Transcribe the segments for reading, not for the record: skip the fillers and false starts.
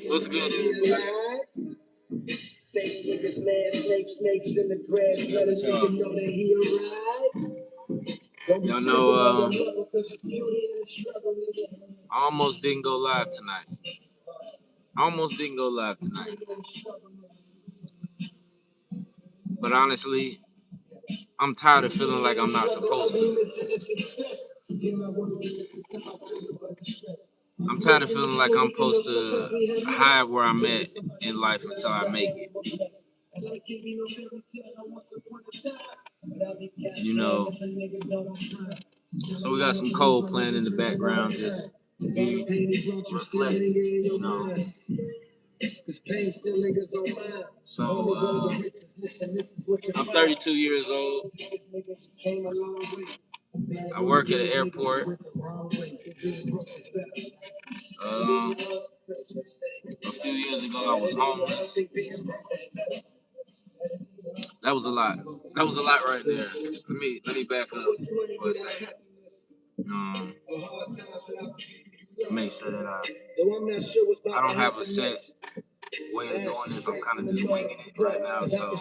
What's good, everybody? Y'all know, I almost didn't go live tonight. But honestly, I'm tired of feeling like I'm not supposed to. I'm tired of feeling like I'm supposed to hide where I'm at in life until I make it. You know, so we got some Cole playing in the background just to be reflective, you know. So, I'm 32 years old. I work at an airport. A few years ago, I was homeless. That was a lot. That was a lot right there. Let me back up for a second. Make sure that I don't have a set way of doing this. I'm kind of just winging it right now. So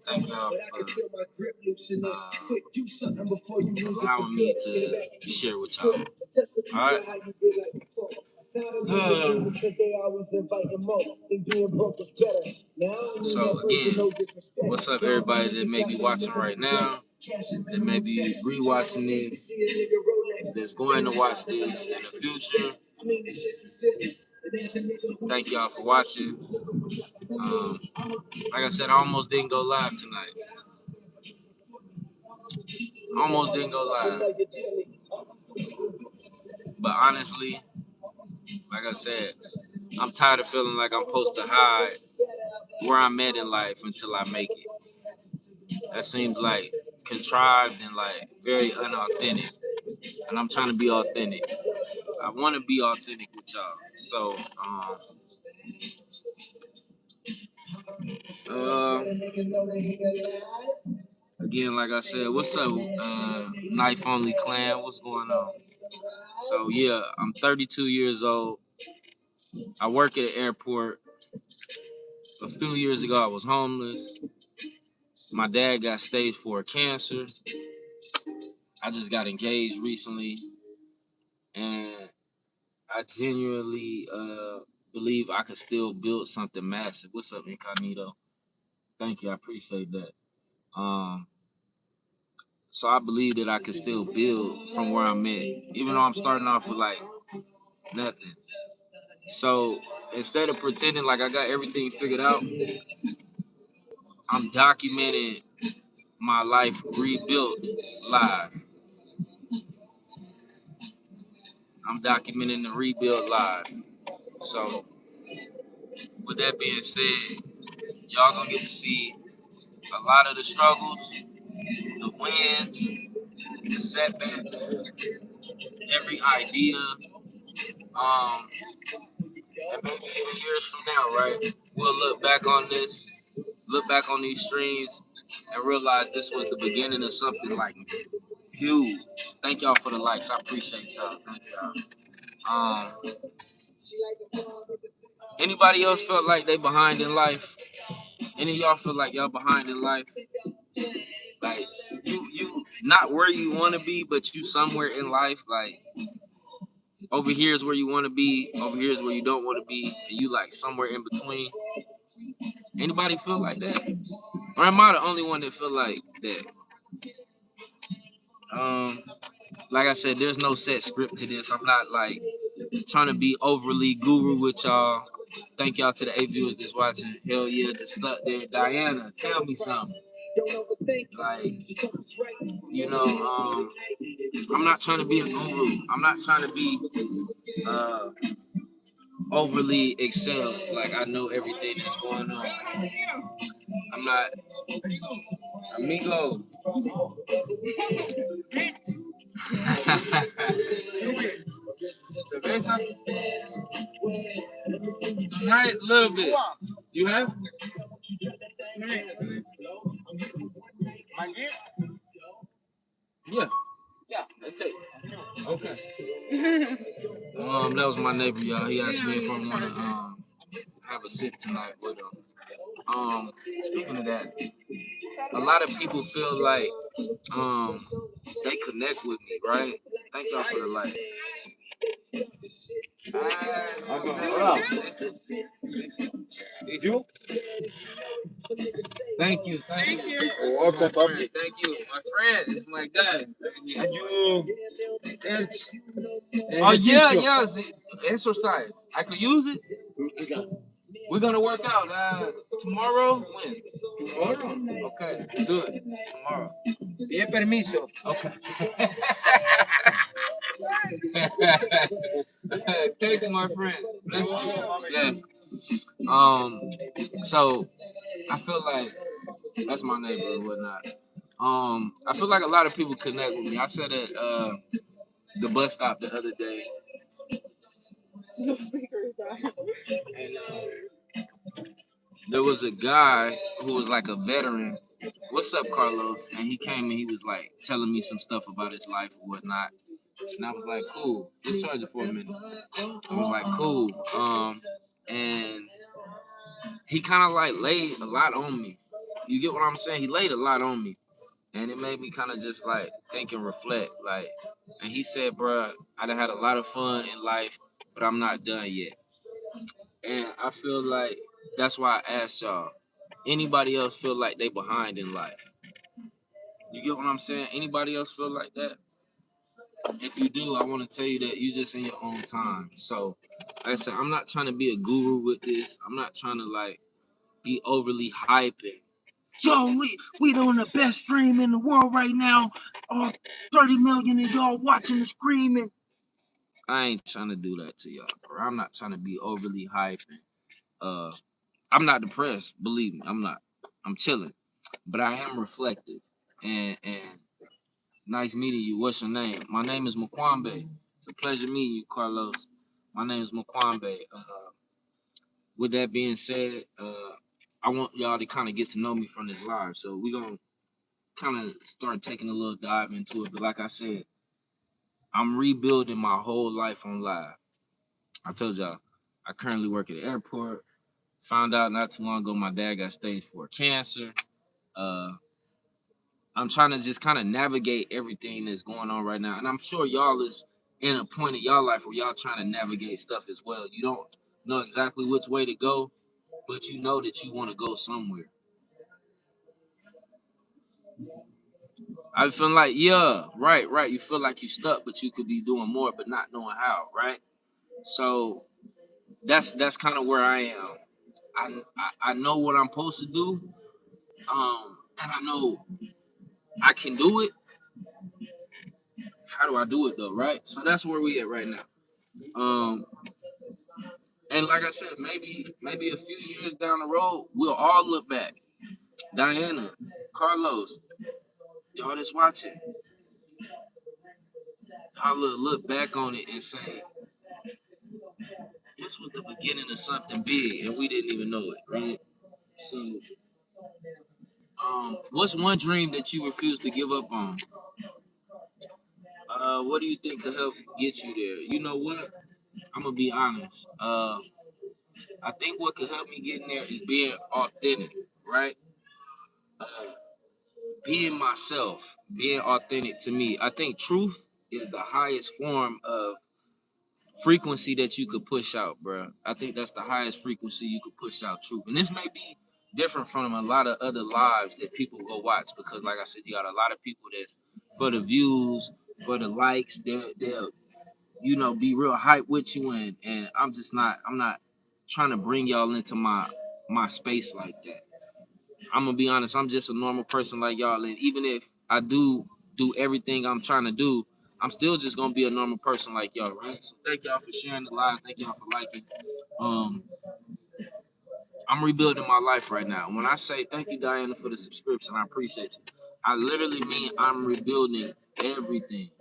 thank y'all for allowing me to share with y'all. All right. So again, what's up, everybody that may be watching right now, that may be rewatching this, that's going to watch this in the future? Thank y'all for watching. Like I said, I almost didn't go live tonight. But honestly, like I said, I'm tired of feeling like I'm supposed to hide where I'm at in life until I make it. That seems like contrived and like very unauthentic. And I'm trying to be authentic. I want to be authentic with y'all. So, again, like I said, what's up, Knife Only Clan? What's going on? So, yeah, I'm 32 years old. I work at an airport. A few years ago, I was homeless. My dad got stage 4 cancer. I just got engaged recently. And I genuinely believe I could still build something massive. What's up, Incognito? Thank you. I appreciate that. So I believe that I can still build from where I'm at, even though I'm starting off with like nothing. So instead of pretending like I got everything figured out, I'm documenting my life rebuilt live. I'm documenting the rebuild live. So with that being said, y'all gonna get to see a lot of the struggles, the wins, the setbacks, every idea. And maybe even years from now, right? We'll look back on this, look back on these streams, and realize this was the beginning of something like huge. Thank y'all for the likes. I appreciate y'all. Thank y'all. Anybody else felt like they behind in life? Any of y'all feel like y'all behind in life? Like you not where you want to be, but you somewhere in life. Like over here is where you want to be, over here is where you don't want to be, and you like somewhere in between. Anybody feel like that? Or am I the only one that feel like that? Like I said, there's no set script to this. I'm not like trying to be overly guru with y'all. Thank y'all to the 8 viewers that's watching. Hell yeah, just stuck there. Diana, tell me something. Like, you know, I'm not trying to be a guru. I'm not trying to be overly excel. Like I know everything that's going on. I'm not amigo. Cerveza? Tonight, a little bit. You have? Yeah. Yeah, that's it. Okay. That was my neighbor, y'all. He asked me if I want to have a sit tonight with him. Speaking of that, a lot of people feel like they connect with me, right? Thank y'all for the light. You? Thank you. Thank you. Welcome, friend. Thank you. My friend. It's my guy. Oh, yeah, yeah. Exercise. I could use it. We're going to work out tomorrow. When? Tomorrow. Okay, good. Tomorrow. Bien permiso. Okay. Thank you, my friend. Bless you. Yes. So I feel like that's my neighbor and whatnot. I feel like a lot of people connect with me. I said at the bus stop the other day, and there was a guy who was like a veteran. What's up, Carlos? And he came and he was like telling me some stuff about his life or whatnot. And I was like, cool. Just charge it for a minute. I was like, cool. And he kind of like laid a lot on me. You get what I'm saying? He laid a lot on me. And it made me kind of just like think and reflect. Like, and he said, bruh, I done had a lot of fun in life, but I'm not done yet. And I feel like that's why I asked y'all. Anybody else feel like they behind in life? You get what I'm saying? Anybody else feel like that? If you do, I want to tell you that you just in your own time. So, like I said, I'm not trying to be a guru with this. I'm not trying to like be overly hyping. Yo, we doing the best stream in the world right now. All 30 million of y'all watching and screaming. I ain't trying to do that to y'all, bro. I'm not trying to be overly hyping. I'm not depressed, believe me. I'm not. I'm chilling, but I am reflective. And nice meeting you. What's your name? My name is Mkwambe. It's a pleasure meeting you, Carlos. My name is Mkwambe. With that being said, I want y'all to kind of get to know me from this live. So we're gonna kind of start taking a little dive into it. But like I said, I'm rebuilding my whole life on live. I told y'all, I currently work at the airport. Found out not too long ago my dad got stage 4 cancer. I'm trying to just kind of navigate everything that's going on right now. And I'm sure y'all is in a point in y'all life where y'all trying to navigate stuff as well. You don't know exactly which way to go, but you know that you want to go somewhere. I feel like, yeah, right. You feel like you stuck, but you could be doing more, but not knowing how, right? So that's kind of where I am. I know what I'm supposed to do, and I know I can do it. How do I do it though, right? So that's where we at right now. And like I said, maybe a few years down the road, we'll all look back. Diana, Carlos, y'all that's watching, y'all look back on it and say, this was the beginning of something big, and we didn't even know it, right? So, what's one dream that you refuse to give up on? What do you think could help get you there? You know what? I'm gonna be honest. I think what could help me get in there is being authentic, right? Uh, being myself, being authentic to me. I think truth is the highest form of frequency that you could push out, bro. I think that's the highest frequency you could push out, truth. And this may be different from a lot of other lives that people go watch because, like I said, you got a lot of people that's for the views, for the likes. They'll be real hype with you, and I'm just not. I'm not trying to bring y'all into my space like that. I'm gonna be honest. I'm just a normal person like y'all, and even if I do everything I'm trying to do, I'm still just gonna be a normal person like y'all, right? So thank y'all for sharing the live. Thank y'all for liking. Um, I'm rebuilding my life right now. When I say thank you, Diana, for the subscription, I appreciate you. I literally mean I'm rebuilding everything.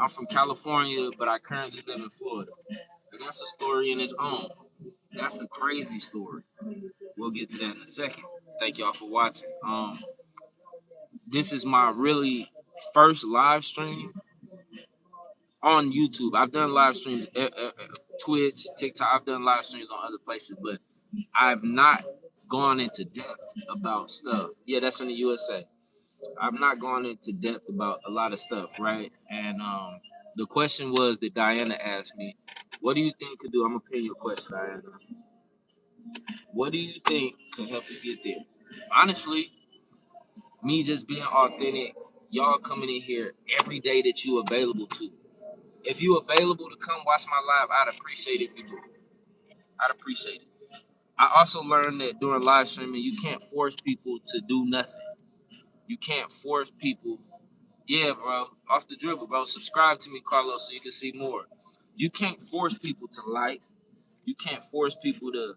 I'm from California, but I currently live in Florida, and that's a story in its own. That's a crazy story. We'll get to that in a second. Thank y'all for watching. This is my really first live stream, on YouTube. I've done live streams, Twitch, TikTok. I've done live streams on other places, but I've not gone into depth about stuff. Yeah, that's in the USA. I've not gone into depth about a lot of stuff, right? And the question was that Diana asked me, what do you think could do? I'm gonna pin your question, Diana. What do you think can help you get there? Honestly, me just being authentic, y'all coming in here every day that you available to. If you available to come watch my live, I'd appreciate it if you do. I'd appreciate it. I also learned that during live streaming, you can't force people to do nothing. You can't force people. Yeah, bro. Off the dribble, bro. Subscribe to me, Carlos, so you can see more. You can't force people to like. You can't force people to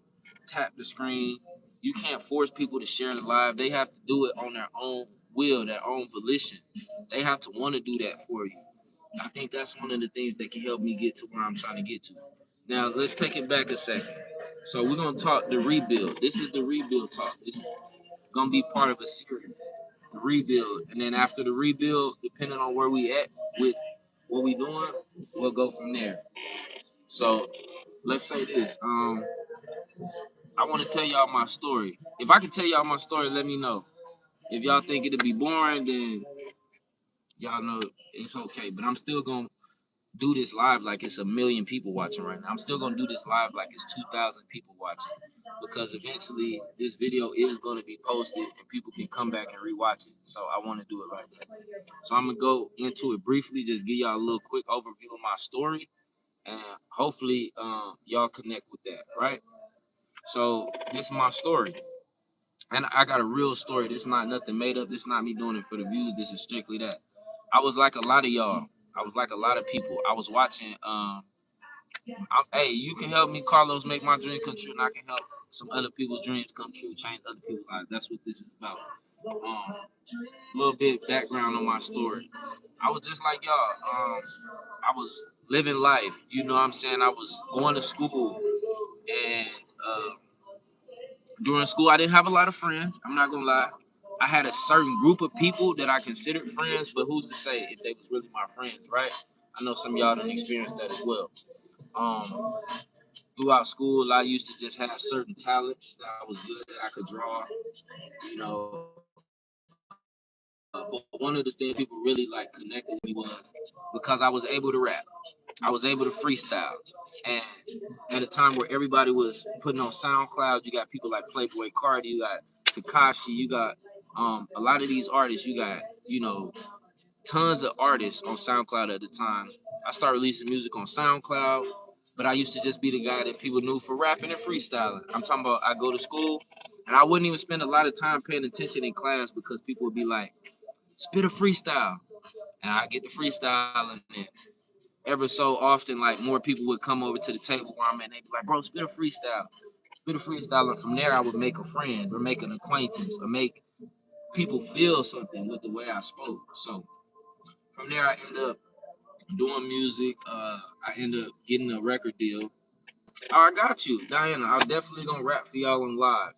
tap the screen. You can't force people to share the live. They have to do it on their own will, their own volition. They have to want to do that for you. I think that's one of the things that can help me get to where I'm trying to get to. Now, let's take it back a second. So we're going to talk the rebuild. This is the rebuild talk. This is going to be part of a series, the rebuild. And then after the rebuild, depending on where we at with what we doing, we'll go from there. So let's say this. I want to tell y'all my story. If I can tell y'all my story, let me know. If y'all think it'll be boring, then y'all know it's okay. But I'm still gonna do this live like it's a million people watching right now. I'm still gonna do this live like it's 2,000 people watching because eventually this video is gonna be posted and people can come back and rewatch it. So I want to do it right there. So I'm gonna go into it briefly, just give y'all a little quick overview of my story, and hopefully y'all connect with that, right? So this is my story. And I got a real story. This is not nothing made up. This is not me doing it for the views. This is strictly that. I was like a lot of y'all. I was like a lot of people. I was watching. Hey, you can help me, Carlos, make my dream come true, and I can help some other people's dreams come true, change other people's lives. That's what this is about. A little bit background on my story. I was just like y'all. I was living life. You know what I'm saying? I was going to school, and during school, I didn't have a lot of friends. I'm not gonna lie. I had a certain group of people that I considered friends, but who's to say if they was really my friends, right? I know some of y'all done experienced that as well. Um, Throughout school, I used to just have certain talents that I was good at. I could draw, you know. But one of the things people really like connected with me was because I was able to rap. I was able to freestyle. And at a time where everybody was putting on SoundCloud, you got people like Playboy Cardi, you got Takashi, you got a lot of these artists, you got, tons of artists on SoundCloud at the time. I started releasing music on SoundCloud, but I used to just be the guy that people knew for rapping and freestyling. I'm talking about I go to school and I wouldn't even spend a lot of time paying attention in class because people would be like, spit a freestyle. And I get the freestyling and ever so often, like more people would come over to the table where I'm at. They'd be like, "Bro, spit a freestyle, spit a freestyle." And from there, I would make a friend or make an acquaintance or make people feel something with the way I spoke. So from there, I end up doing music. I end up getting a record deal. I got you, Diana. I'm definitely gonna rap for y'all on live.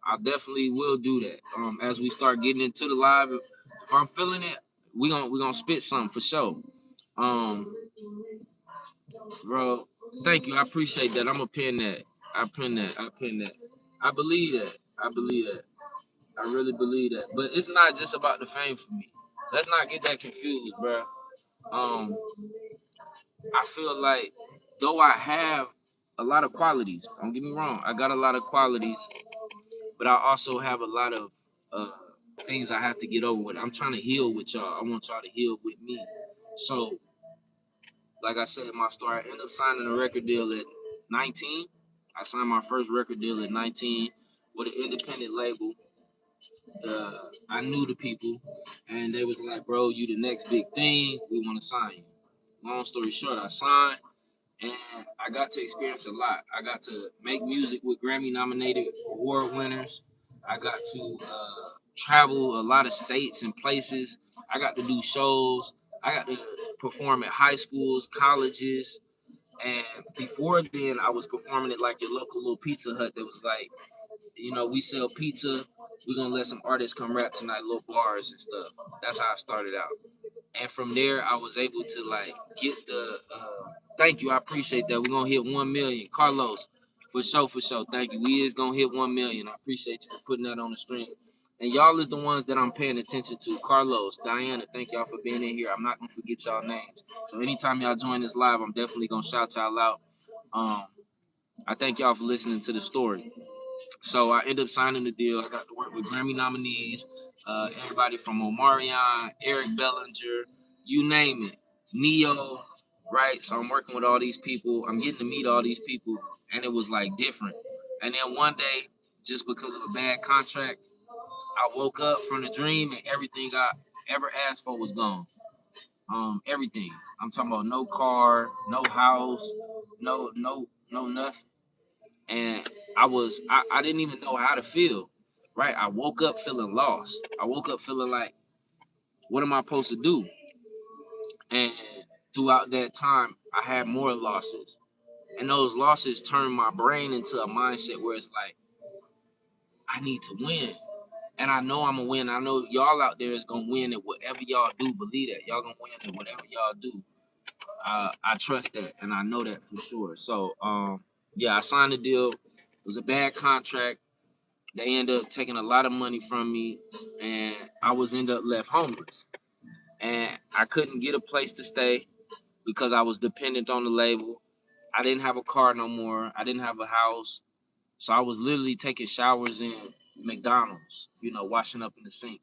I definitely will do that. As we start getting into the live, if I'm feeling it, we gonna spit something for sure. Um, Bro, thank you. I appreciate that. I'm gonna pin that. I pin that. I pin that. I believe that. I believe that. I really believe that. But it's not just about the fame for me. Let's not get that confused, bro. Um, I feel like though I have a lot of qualities, don't get me wrong, I got a lot of qualities, but I also have a lot of uh things I have to get over with. I'm trying to heal with y'all. I want y'all to heal with me. So like I said in my story, I ended up signing a record deal at 19. I signed my first record deal at 19 with an independent label. I knew the people, and they was like, "Bro, you the next big thing. We want to sign you." Long story short, I signed, and I got to experience a lot. I got to make music with Grammy-nominated award winners. I got to travel a lot of states and places. I got to do shows. I got to perform at high schools, colleges, and before then, I was performing at like your local little Pizza Hut that was like, we sell pizza. We're gonna let some artists come rap tonight, little bars and stuff. That's how I started out. And from there, I was able to like get the. Thank you, I appreciate that. We're gonna hit 1 million, Carlos, for sure, for sure. Thank you. We is gonna hit 1 million. I appreciate you for putting that on the stream. And y'all is the ones that I'm paying attention to. Carlos, Diana, thank y'all for being in here. I'm not gonna forget y'all names. So anytime y'all join this live, I'm definitely gonna shout y'all out. I thank y'all for listening to the story. So I ended up signing the deal. I got to work with Grammy nominees, everybody from Omarion, Eric Bellinger, you name it, Neo, right? So I'm working with all these people. I'm getting to meet all these people, and it was like different. And then one day, just because of a bad contract, I woke up from the dream and everything I ever asked for was gone. Everything. I'm talking about no car, no house, no nothing. And I didn't even know how to feel, right? I woke up feeling lost. I woke up feeling like, what am I supposed to do? And throughout that time, I had more losses. And those losses turned my brain into a mindset where it's like, I need to win. And I know I'm going to win. I know y'all out there is going to win at whatever y'all do. Believe that. Y'all going to win at whatever y'all do. I trust that, and I know that for sure. So, yeah, I signed the deal. It was a bad contract. They ended up taking a lot of money from me, and I was ended up left homeless. And I couldn't get a place to stay because I was dependent on the label. I didn't have a car no more. I didn't have a house. So I was literally taking showers in McDonald's, washing up in the sink.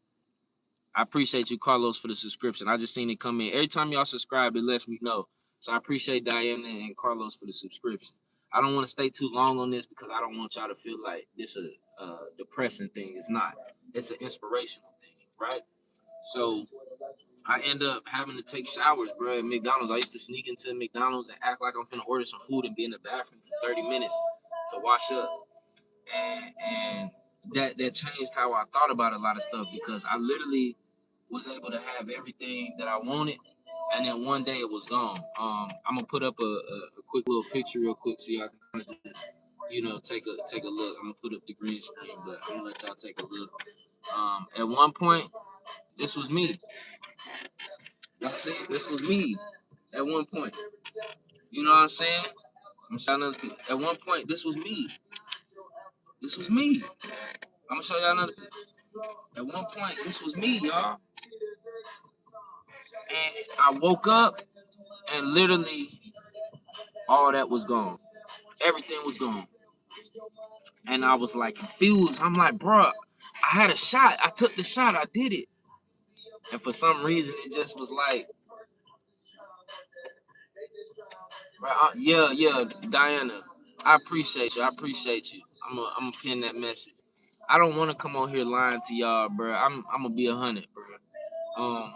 I appreciate you, Carlos, for the subscription. I just seen it come in. Every time y'all subscribe, it lets me know. So I appreciate Diana and Carlos for the subscription. I don't want to stay too long on this because I don't want y'all to feel like this is a depressing thing. It's not. It's an inspirational thing, right? So I end up having to take showers, bro, at McDonald's. I used to sneak into McDonald's and act like I'm finna order some food and be in the bathroom for 30 minutes to wash up. And that changed how I thought about a lot of stuff because I literally was able to have everything that I wanted, and then one day it was gone. I'm gonna put up a quick little picture real quick so y'all can kind of just take a look. I'm gonna put up the green screen, but I'm gonna let y'all take a look. At one point, this was me. Y'all see, this was me. At one point, you know what I'm saying? I'm trying to. At one point, this was me. This was me. I'm gonna show y'all another. At one point, this was me, y'all. And I woke up and literally all that was gone. Everything was gone. And I was like confused. I'm like, bro, I had a shot. I took the shot. I did it. And for some reason, it just was like, yeah, Diana, I appreciate you. I appreciate you. I'm gonna pin that message. I don't want to come on here lying to y'all, bro. I'm gonna be 100, bro.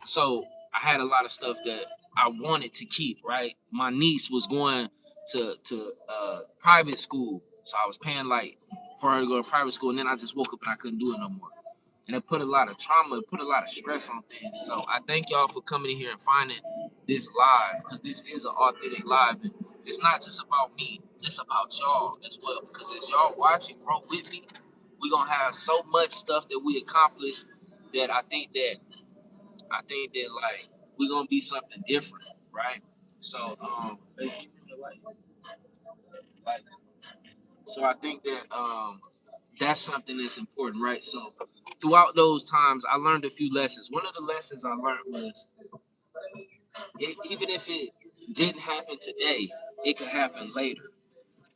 So I had a lot of stuff that I wanted to keep. Right, my niece was going to private school, so I was paying like for her to go to private school, and then I just woke up and I couldn't do it no more. And it put a lot of trauma, it put a lot of stress on things. So I thank y'all for coming in here and finding this live, because this is an authentic live. And it's not just about me, it's about y'all as well. Because as y'all watch and grow with me, we're gonna have so much stuff that we accomplish that I think that like we're gonna be something different, right? So like so I think that that's something that's important, right? So throughout those times, I learned a few lessons. One of the lessons I learned was even if it didn't happen today, it could happen later,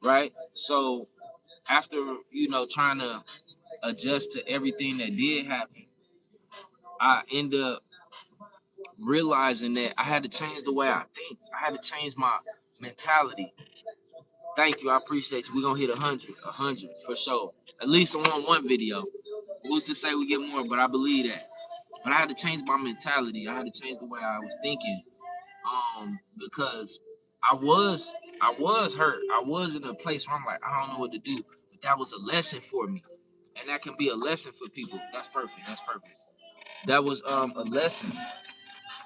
right? So after trying to adjust to everything that did happen, I end up realizing that I had to change the way I think. I had to change my mentality. Thank you, I appreciate you. We're gonna hit 100 for sure. At least on one video. Who's to say we get more? But I believe that. But I had to change my mentality. I had to change the way I was thinking. Because I was hurt. I was in a place where I'm like, I don't know what to do. But that was a lesson for me. And that can be a lesson for people. That's perfect. That's perfect. That was a lesson.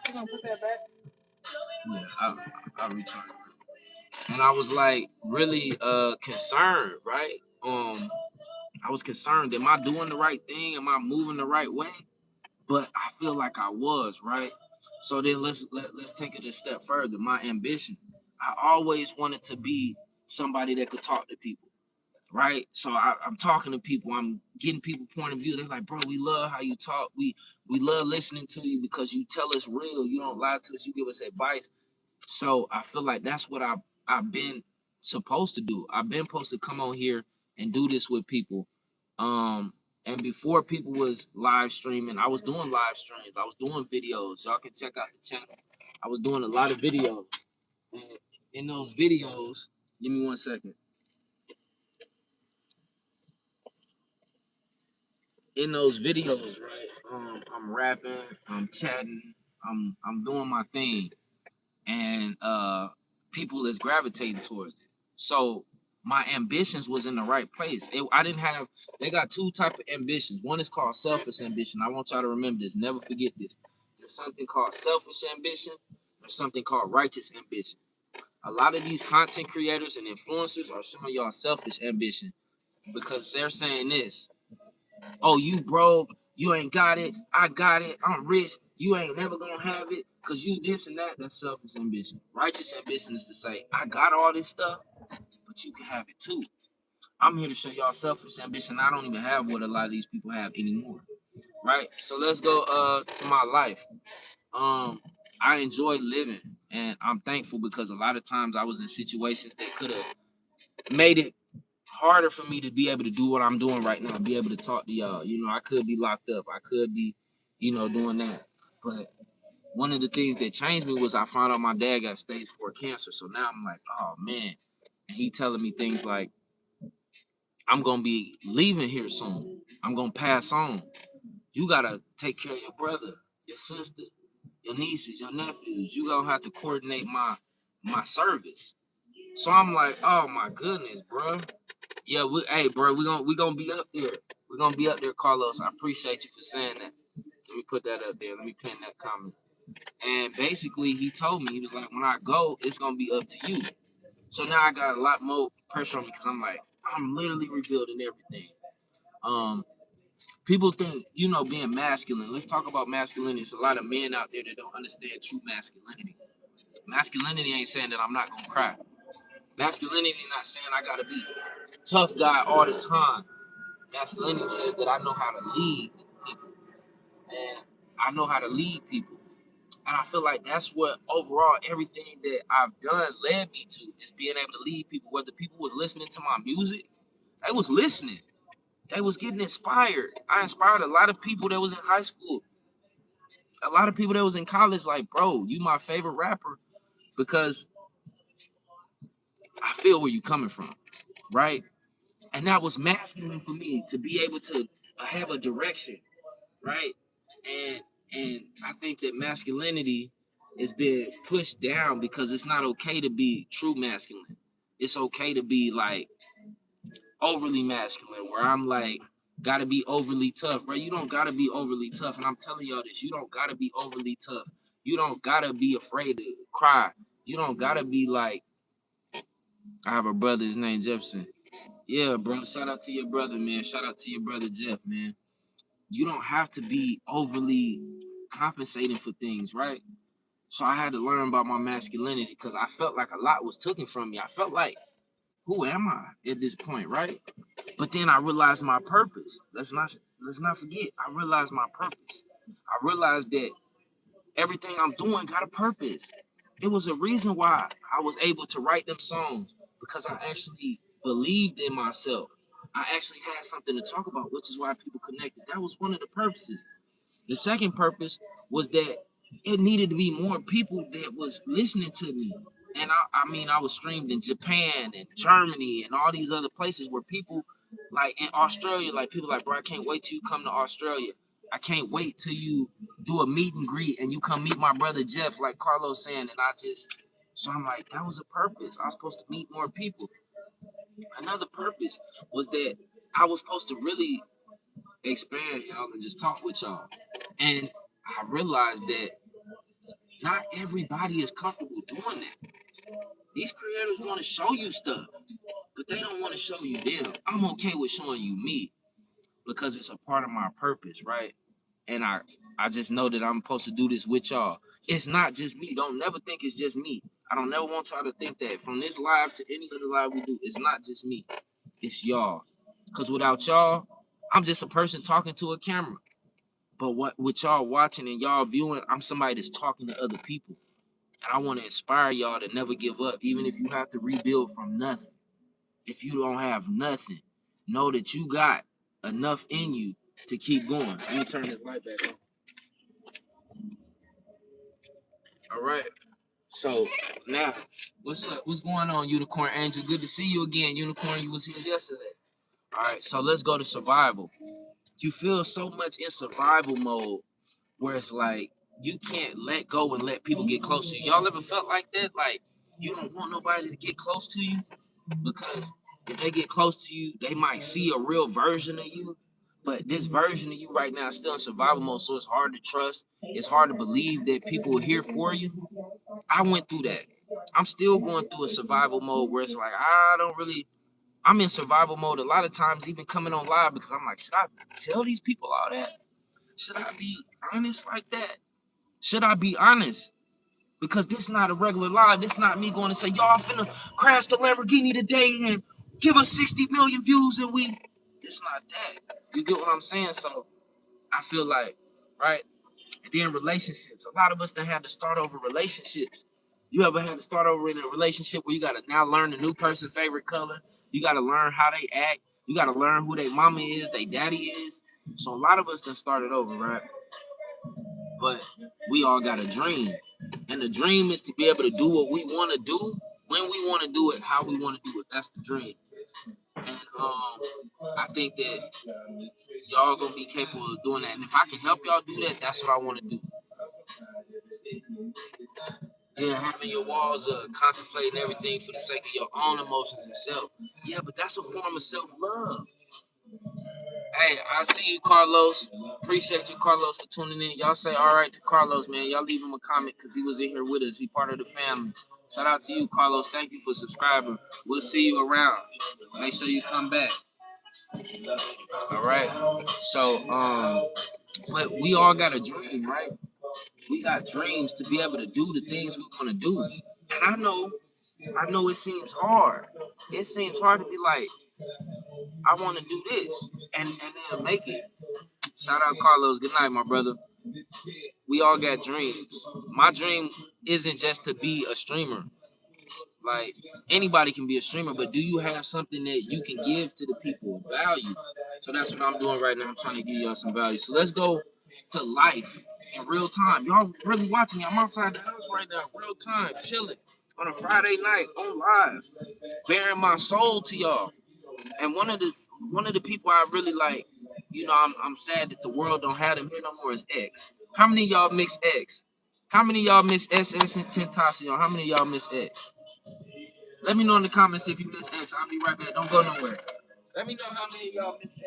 You gonna put that back? Yeah, I'll return. And I was like really concerned, right? I was concerned. Am I doing the right thing? Am I moving the right way? but I feel like I was, right? So then let's take it a step further. My ambition. I always wanted to be somebody that could talk to people, right? So I'm talking to people. I'm getting people point of view. They're like, bro, we love how you talk. We love listening to you because you tell us real. You don't lie to us. You give us advice. So I feel like that's what I've been supposed to do. I've been supposed to come on here and do this with people. Um, and before people was live streaming, I was doing live streams. I was doing videos. Y'all can check out the channel. I was doing a lot of videos. And in those videos, give me 1 second. In those videos, right? I'm rapping, I'm chatting, I'm doing my thing, and people is gravitating towards it. So my ambitions was in the right place. I didn't have. They got two type of ambitions. One is called selfish ambition. I want y'all to remember this. Never forget this. There's something called selfish ambition. There's something called righteous ambition. A lot of these content creators and influencers are showing y'all selfish ambition because they're saying this. Oh, you broke, you ain't got it, I got it, I'm rich, you ain't never gonna have it, cause you this and that. That's selfish ambition. Righteous ambition is to say, I got all this stuff, but you can have it too. I'm here to show y'all selfish ambition. I don't even have what a lot of these people have anymore. Right? So let's go to my life. I enjoy living and I'm thankful because a lot of times I was in situations that could have made it harder for me to be able to do what I'm doing right now, be able to talk to y'all. You know, I could be locked up. I could be, doing that. But one of the things that changed me was I found out my dad got stage 4 cancer. So now I'm like, oh man. And he telling me things like, I'm gonna be leaving here soon. I'm gonna pass on. You gotta take care of your brother, your sister, your nieces, your nephews. You gonna have to coordinate my service. So I'm like, oh my goodness, bro. Yeah, hey, bro, we gonna be up there. We're gonna be up there, Carlos. I appreciate you for saying that. Let me put that up there. Let me pin that comment. And basically, he told me, he was like, when I go, it's gonna be up to you. So now I got a lot more pressure on me because I'm like, I'm literally rebuilding everything. Um, People think, being masculine. Let's talk about masculinity. There's a lot of men out there that don't understand true masculinity. Masculinity ain't saying that I'm not gonna cry. Masculinity not saying I gotta be tough guy all the time. Masculinity says that I know how to lead people, and I know how to lead people. And I feel like that's what overall everything that I've done led me to is being able to lead people. Whether people was listening to my music, they was listening. They was getting inspired. I inspired a lot of people that was in high school, a lot of people that was in college. Like, bro, you my favorite rapper because I feel where you coming from, right? And that was masculine for me to be able to have a direction, right? And I think that masculinity is being pushed down because it's not okay to be true masculine. It's okay to be like overly masculine, where I'm like, gotta be overly tough, bro. You don't gotta be overly tough, and I'm telling y'all this. You don't gotta be overly tough. You don't gotta be afraid to cry. You don't gotta be like, I have a brother. His name Jefferson. Yeah, bro. Shout out to your brother, man. Shout out to your brother Jeff, man. You don't have to be overly compensating for things, right? So I had to learn about my masculinity because I felt like a lot was taken from me. I felt like, who am I at this point, right? But then I realized my purpose. Let's not forget. I realized my purpose. I realized that everything I'm doing got a purpose. It was a reason why I was able to write them songs because I actually believed in myself. I actually had something to talk about, which is why people connected. That was one of the purposes. The second purpose was that it needed to be more people that was listening to me. And I mean, I was streamed in Japan and Germany and all these other places where people, like in Australia, like people like, bro, I can't wait till you come to Australia. I can't wait till you do a meet and greet and you come meet my brother Jeff, like Carlos saying. And so I'm like, that was a purpose. I was supposed to meet more people. Another purpose was that I was supposed to really expand y'all and just talk with y'all. And I realized that not everybody is comfortable doing that. These creators want to show you stuff, but they don't want to show you them. I'm okay with showing you me because it's a part of my purpose, right? And I I just know that I'm supposed to do this with y'all. It's not just me. Don't never think it's just me. I don't never want y'all to think that from this live to any other live we do, it's not just me. It's y'all. Because without y'all, I'm just a person talking to a camera. But what with y'all watching and y'all viewing, I'm somebody that's talking to other people. And I want to inspire y'all to never give up, even if you have to rebuild from nothing. If you don't have nothing, know that you got enough in you to keep going. Let me turn this light back on. All right. So now, what's up? What's going on, Unicorn Angel? Good to see you again, Unicorn. You was here yesterday. All right. So let's go to survival. You feel so much in survival mode where it's like you can't let go and let people get close to you. Y'all ever felt like that? Like you don't want nobody to get close to you because if they get close to you, they might see a real version of you. But this version of you right now is still in survival mode, so it's hard to trust. It's hard to believe that people are here for you. I went through that. I'm still going through a survival mode where it's like I'm in survival mode a lot of times, even coming on live because I'm like, should I tell these people all that? Should I be honest like that? Should I be honest? Because this is not a regular live. This is not me going to say, y'all finna crash the Lamborghini today and give us 60 million views and we. It's not that. You get what I'm saying? So I feel like, right? And then relationships. A lot of us that had to start over relationships. You ever had to start over in a relationship where you got to now learn the new person's favorite color? You got to learn how they act. You got to learn who their mama is, their daddy is. So a lot of us that started over, right? But we all got a dream. And the dream is to be able to do what we want to do, when we want to do it, how we want to do it. That's the dream. And I think that y'all gonna be capable of doing that. And if I can help y'all do that, that's what I want to do. Yeah, having your walls contemplating everything for the sake of your own emotions and self. Yeah, but that's a form of self-love. Hey, I see you, Carlos. Appreciate you, Carlos, for tuning in. Y'all say all right to Carlos, man. Y'all leave him a comment because he was in here with us. He part of the family. Shout out to you, Carlos. Thank you for subscribing. We'll see you around. Make sure you come back. All right. So, but we all got a dream, right? We got dreams to be able to do the things we want to do. And I know it seems hard. It seems hard to be like, I want to do this and then make it. Shout out Carlos. Good night, my brother. We all got dreams. My dream isn't just to be a streamer. Like anybody can be a streamer, but do you have something that you can give to the people? Value. So that's what I'm doing right now. I'm trying to give y'all some value. So let's go to life in real time. Y'all really watching me. I'm outside the house right now, real time, chilling on a Friday night on live, bearing my soul to y'all. And one of the people I really like, I'm sad that the world don't have him here no more is X. How many of y'all miss X? How many of y'all miss SS and Tentacion? How many of y'all miss X? Let me know in the comments if you miss X. I'll be right back. Don't go nowhere. Let me know how many of y'all miss X.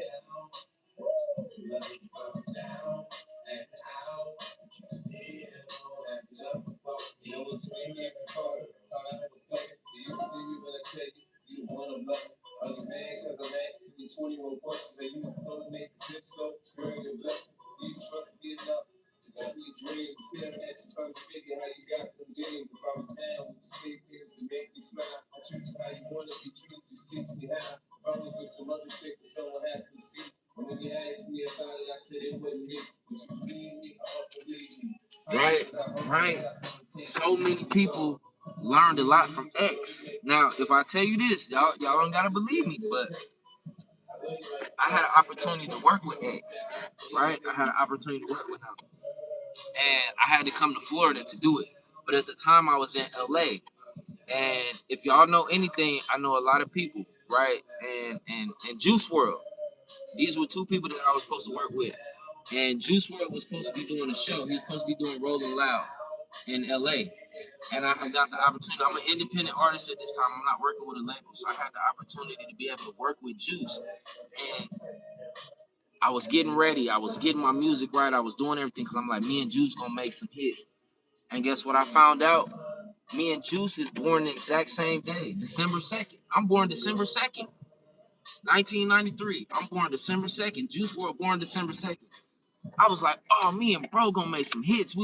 Right, right. So many people learned a lot from X. Now, if I tell you this, y'all don't gotta believe me, but I had an opportunity to work with X. Right, I had an opportunity to work with him, and I had to come to Florida to do it. But at the time, I was in LA, and if y'all know anything, I know a lot of people, right? And Juice World. These were two people that I was supposed to work with. And Juice WRLD was supposed to be doing a show. He was supposed to be doing Rolling Loud in LA. And I got the opportunity. I'm an independent artist at this time. I'm not working with a label. So I had the opportunity to be able to work with Juice. And I was getting ready. I was getting my music right. I was doing everything because I'm like, me and Juice going to make some hits. And guess what I found out? Me and Juice is born the exact same day, December 2nd. I'm born December 2nd, 1993. I'm born December 2nd. Juice WRLD born December 2nd. I was like, oh, me and bro gonna make some hits.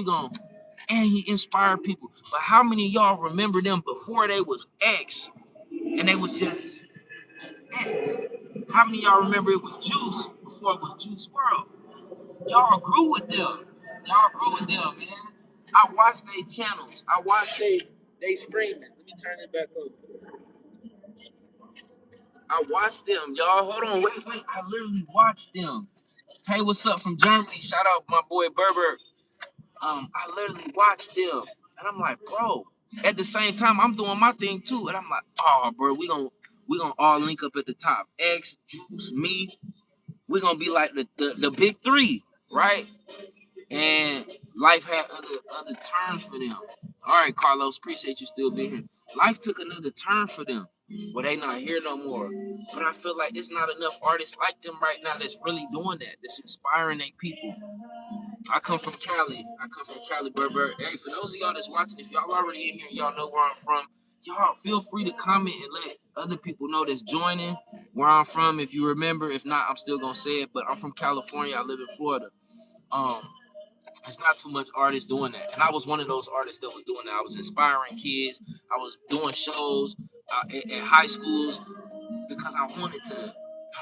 And he inspired people. But how many of y'all remember them before they was X and they was just X? How many of y'all remember it was Juice before it was Juice World? Y'all grew with them. Y'all grew with them, man. I watched their channels. I watched they streaming. Let me turn it back up. I watched them, y'all. Hold on, wait. I literally watched them. Hey, what's up from Germany? Shout out my boy Berber. I literally watched them, and I'm like, bro. At the same time, I'm doing my thing too, and I'm like, oh, bro, we gonna all link up at the top. X, Juice, me. We gonna be like the big three, right? And life had other turns for them. All right, Carlos, appreciate you still being here. Life took another turn for them, where they not here no more. But I feel like it's not enough artists like them right now that's really doing that, that's inspiring their people. I come from Cali. Berber. Hey, for those of y'all that's watching, if y'all already in here, y'all know where I'm from. Y'all feel free to comment and let other people know that's joining where I'm from. If you remember, if not, I'm still gonna say it. But I'm from California. I live in Florida. Um, it's not too much artists doing that, and I was one of those artists that was doing that. I was inspiring kids. I was doing shows at high schools because I wanted to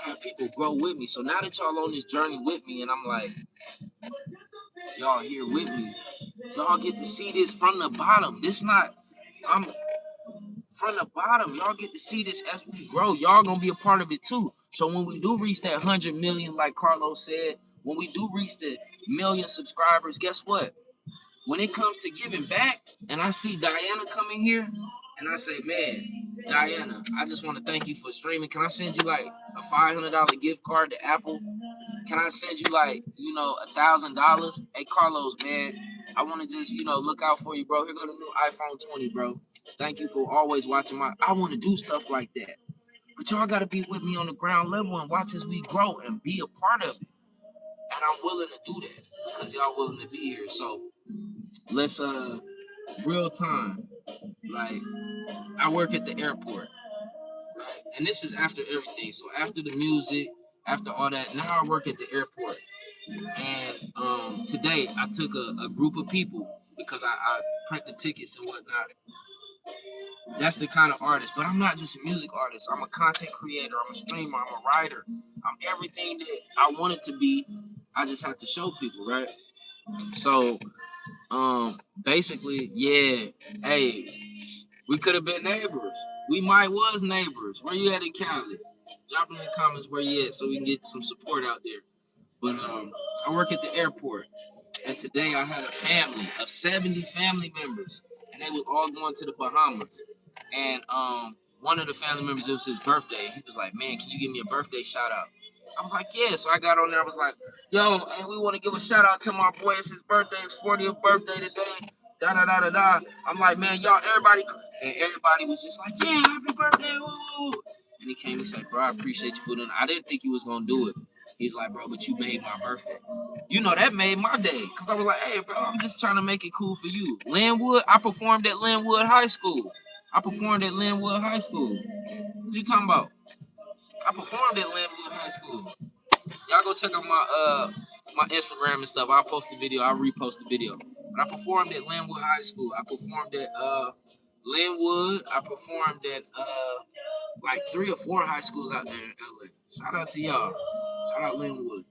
have people grow with me. So now that y'all on this journey with me, and I'm like, y'all here with me. Y'all get to see this from the bottom. I'm from the bottom. Y'all get to see this as we grow. Y'all gonna be a part of it too. So when we do reach that 100 million, like Carlos said, when we do reach the million subscribers, guess what? When it comes to giving back, and I see Diana coming here, and I say, man, Diana, I just want to thank you for streaming. Can I send you like a $500 gift card to Apple? Can I send you like, $1,000? Hey, Carlos, man, I want to just, look out for you, bro. Here go the new iPhone 20, bro. Thank you for always watching I want to do stuff like that. But y'all got to be with me on the ground level and watch as we grow and be a part of it. And I'm willing to do that because y'all willing to be here. So let's, real time. Like, I work at the airport, right? And this is after everything. So after the music, after all that, now I work at the airport. And today I took a group of people because I print the tickets and whatnot. That's the kind of artist. But I'm not just a music artist. I'm a content creator. I'm a streamer. I'm a writer. I'm everything that I wanted to be. I just have to show people, right? So basically, yeah, hey, we could have been neighbors. We might was neighbors. Where you at in Cali? Drop in the comments where you at so we can get some support out there. But I work at the airport. And today I had a family of 70 family members, and they were all going to the Bahamas. And one of the family members, it was his birthday. He was like, "Man, can you give me a birthday shout out?" I was like, "Yeah." So I got on there. I was like, "Yo, and we want to give a shout out to my boy. It's his birthday. His 40th birthday today. Da da da da da." I'm like, "Man, y'all, everybody," and everybody was just like, "Yeah, happy birthday!" Woo. And he came and said, "Bro, I appreciate you for doing it. I didn't think you was gonna do it." He's like, "Bro, but you made my birthday." That made my day. Cause I was like, "Hey, bro, I'm just trying to make it cool for you." Linwood, I performed at Linwood High School. What you talking about? I performed at Linwood High School. Y'all go check out my Instagram and stuff. I'll post the video. I'll repost the video. But I performed at Linwood High School. I performed at Linwood. I performed at like 3 or 4 high schools out there in LA. Shout out to y'all. Shout out Linwood.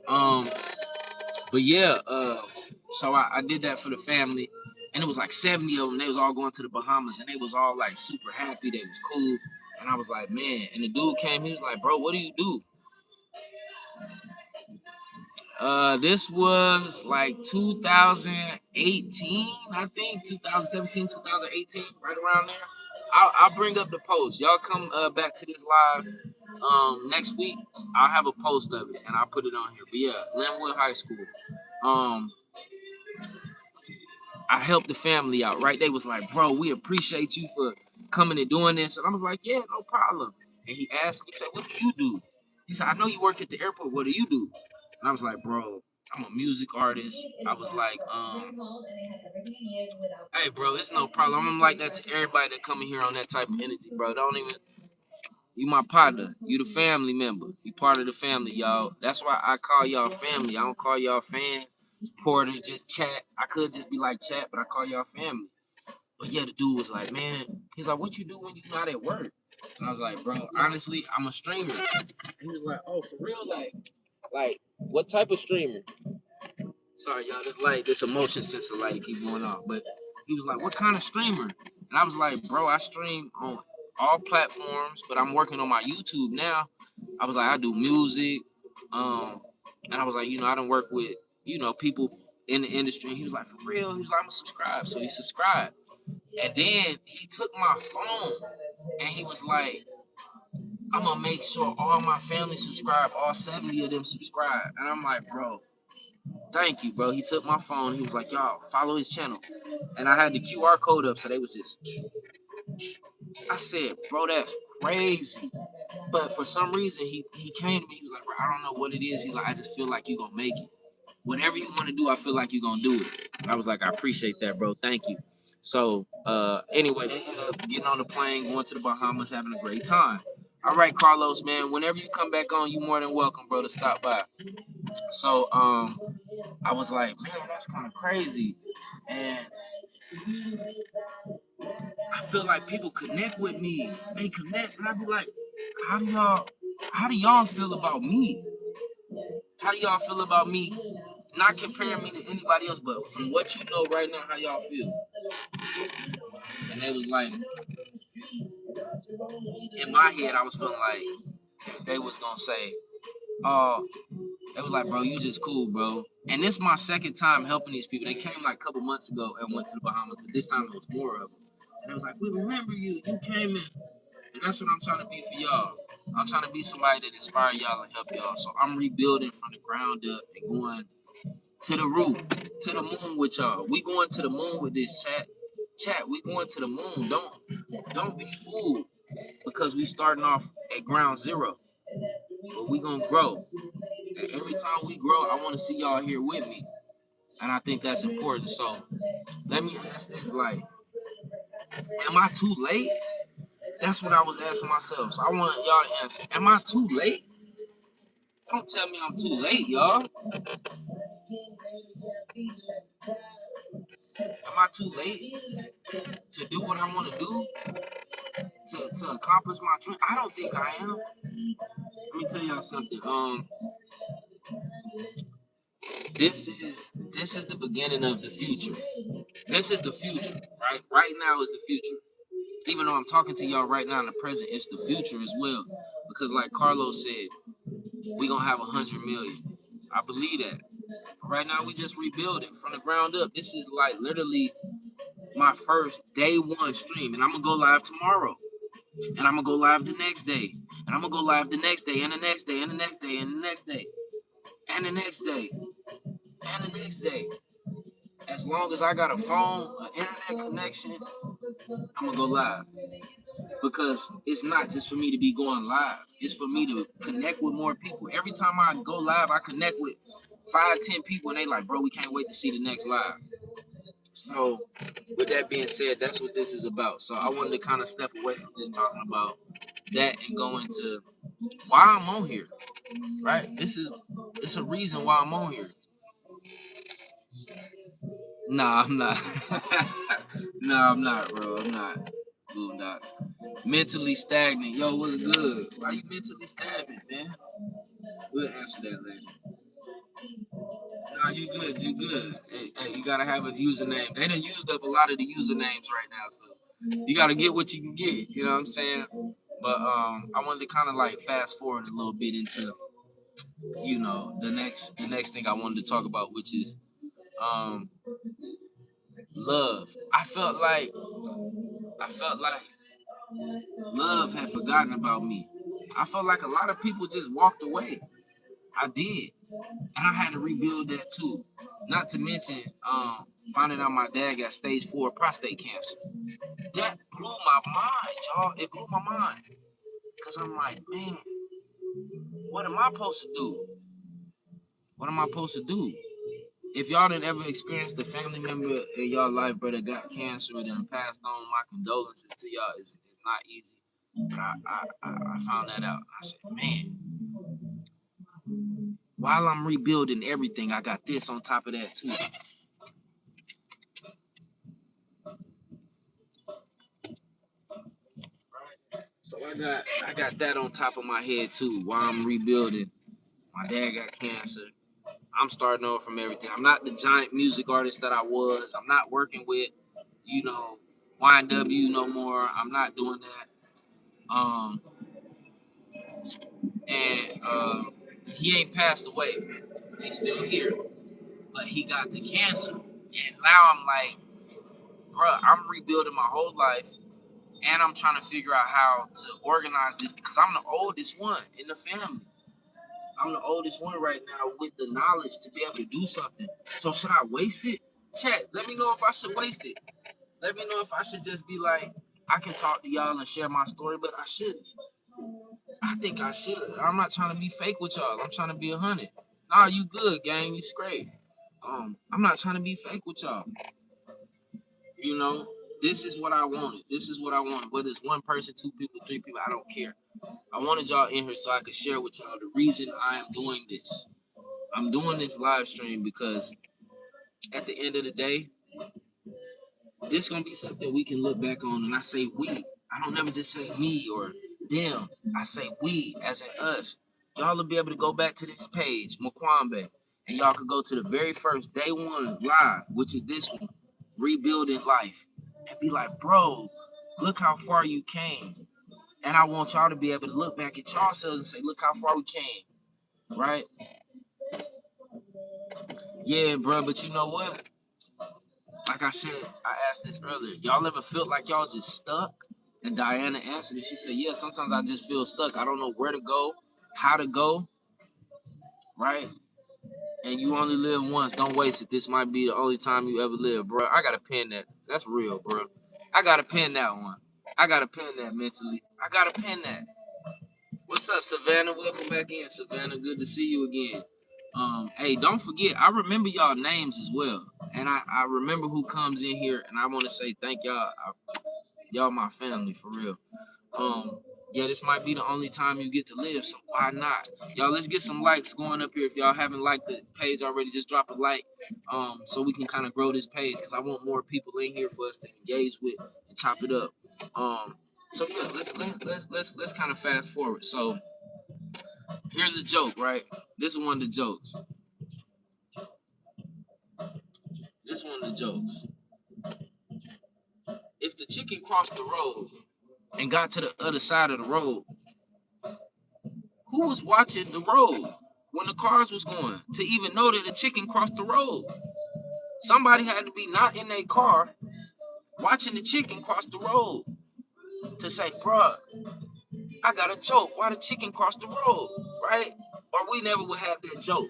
Um, But yeah, so I did that for the family, and it was like 70 of them. They was all going to the Bahamas, and they was all like super happy. They was cool, and I was like, man. And the dude came. He was like, bro, what do you do? This was like 2018, I think, 2017, 2018, right around there. I'll bring up the post. Y'all come back to this live next week. I'll have a post of it and I'll put it on here. But yeah, Linwood High School. Um, I helped the family out, right? They was like, bro, we appreciate you for coming and doing this. And I was like, yeah, no problem. And he asked me, he said, what do you do? He said, I know you work at the airport. What do you do? And I was like, bro, I'm a music artist. I was like, hey, bro, it's no problem. I'm like that to everybody that come in here on that type of energy, bro. Don't even. You my partner. You the family member. You part of the family, y'all. That's why I call y'all family. I don't call y'all fans, supporters, just chat. I could just be like chat, but I call y'all family. But yeah, the dude was like, man, he's like, what you do when you not at work? And I was like, bro, honestly, I'm a streamer. And he was like, oh, for real? Like, what type of streamer? Sorry, y'all, this emotion sensor light to keep going off. But he was like, what kind of streamer? And I was like, bro, I stream on all platforms, but I'm working on my YouTube now. I was like, I do music. And I was like, I don't work with, people in the industry. And he was like, for real? He was like, I'm gonna subscribe. So he subscribed. And then he took my phone and he was like, I'm gonna make sure all my family subscribe, all 70 of them subscribe. And I'm like, bro, thank you, bro. He took my phone. He was like, y'all, follow his channel. And I had the QR code up, so they was just, I said, bro, that's crazy. But for some reason, he came to me. He was like, bro, I don't know what it is. He's like, I just feel like you're going to make it. Whatever you want to do, I feel like you're going to do it. And I was like, I appreciate that, bro. Thank you. So, anyway, they ended up getting on the plane, going to the Bahamas, having a great time. All right, Carlos, man, whenever you come back on, you more than welcome, bro, to stop by. So, I was like, man, that's kind of crazy. And I feel like people connect with me. They connect, and I be like, how do y'all feel about me? How do y'all feel about me? Not comparing me to anybody else, but from what you know right now, how y'all feel? And they was like, in my head, I was feeling like they was gonna say, oh, they was like, bro, you just cool, bro. And this is my second time helping these people. They came like a couple months ago and went to the Bahamas, but this time it was more of them. And it was like, we remember you. You came in. And that's what I'm trying to be for y'all. I'm trying to be somebody that inspire y'all and help y'all. So I'm rebuilding from the ground up and going to the roof, to the moon with y'all. We going to the moon with this chat. Chat, we going to the moon. Don't be fooled because we starting off at ground zero. But we gonna grow. And every time we grow, I want to see y'all here with me. And I think that's important. So let me ask this, like, am I too late? That's what I was asking myself. So I want y'all to answer. Am I too late? Don't tell me I'm too late, y'all. Am I too late to do what I want to do? To accomplish my dream? I don't think I am. Let me tell y'all something. This is the beginning of the future. This is the future, right? Right now is the future. Even though I'm talking to y'all right now in the present, it's the future as well. Because like Carlos said, we gonna have 100 million. I believe that. Right now we just rebuilding from the ground up. This is like literally my first day one stream, and I'm gonna go live tomorrow, and I'm gonna go live the next day, and I'm gonna go live the next day, and the next day, and the next day, and the next day, and the next day, and the next day. As long as I got a phone, an internet connection, I'm gonna go live. Because it's not just for me to be going live. It's for me to connect with more people. Every time I go live, I connect with 5, 10 people, and they like, bro, we can't wait to see the next live. So, with that being said, that's what this is about. So, I wanted to kind of step away from just talking about that and go into why I'm on here, right? It's a reason why I'm on here. Nah, I'm not. Nah, I'm not, bro. I'm not. Boondocks. Mentally stagnant. Yo, what's good? Why you mentally stagnant, man? We'll answer that later. Nah, you good. You good. Hey, you gotta have a username. They done used up a lot of the usernames right now, so you gotta get what you can get. You know what I'm saying? But I wanted to kind of like fast forward a little bit into the next thing I wanted to talk about, which is um love. I felt like love had forgotten about me. I felt like a lot of people just walked away. I did. And I had to rebuild that too. Not to mention, finding out my dad got stage 4 prostate cancer. That blew my mind, y'all. It blew my mind. Cause I'm like, man, what am I supposed to do? What am I supposed to do? If y'all didn't ever experience a family member in y'all life, bro, that got cancer and passed on, my condolences to y'all. It's not easy. But I found that out. I said, man, while I'm rebuilding everything, I got this on top of that too. So I got that on top of my head too while I'm rebuilding. My dad got cancer. I'm starting over from everything. I'm not the giant music artist that I was. I'm not working with, you know, YNW no more. I'm not doing that. And he ain't passed away. He's still here. But he got the cancer. And now I'm like, bruh, I'm rebuilding my whole life. And I'm trying to figure out how to organize this because I'm the oldest one in the family. I'm the oldest one right now with the knowledge to be able to do something. So should I waste it? Chat, let me know if I should waste it. Let me know if I should just be like, I can talk to y'all and share my story, but I shouldn't. I think I should. I'm not trying to be fake with y'all. I'm trying to be 100. Nah, you good, gang. You straight. I'm not trying to be fake with y'all. You know, this is what I wanted. This is what I wanted. Whether it's one person, two people, three people, I don't care. I wanted y'all in here so I could share with y'all the reason I am doing this. I'm doing this live stream because at the end of the day, this gonna be something we can look back on. And I say we. I don't never just say me or them. I say we, as in us. Y'all will be able to go back to this page, Mkwambe, and y'all could go to the very first day one live, which is this one, Rebuilding Life, and be like, bro, look how far you came. And I want y'all to be able to look back at yourselves and say, look how far we came, right? Yeah, bro, but you know what? Like I said, I asked this earlier. Y'all ever felt like y'all just stuck? And Diana answered it. She said, yeah, sometimes I just feel stuck. I don't know where to go, how to go, right? And you only live once. Don't waste it. This might be the only time you ever live, bro. I got to pin that. That's real, bro. I got to pin that one. I got to pin that mentally. I got to pin that. What's up, Savannah? Welcome back in, Savannah. Good to see you again. Hey, don't forget, I remember y'all names as well. And I remember who comes in here, and I want to say thank y'all. Y'all my family, for real. Yeah, this might be the only time you get to live, so why not? Y'all, let's get some likes going up here. If y'all haven't liked the page already, just drop a like, so we can kind of grow this page, because I want more people in here for us to engage with and chop it up. So yeah, let's kind of fast forward. So here's a joke, right? This is one of the jokes. This is one of the jokes. If the chicken crossed the road and got to the other side of the road, who was watching the road when the cars was going to even know that the chicken crossed the road? Somebody had to be not in their car watching the chicken cross the road to say, bruh, I got a joke. Why the chicken crossed the road, right? Or we never would have that joke.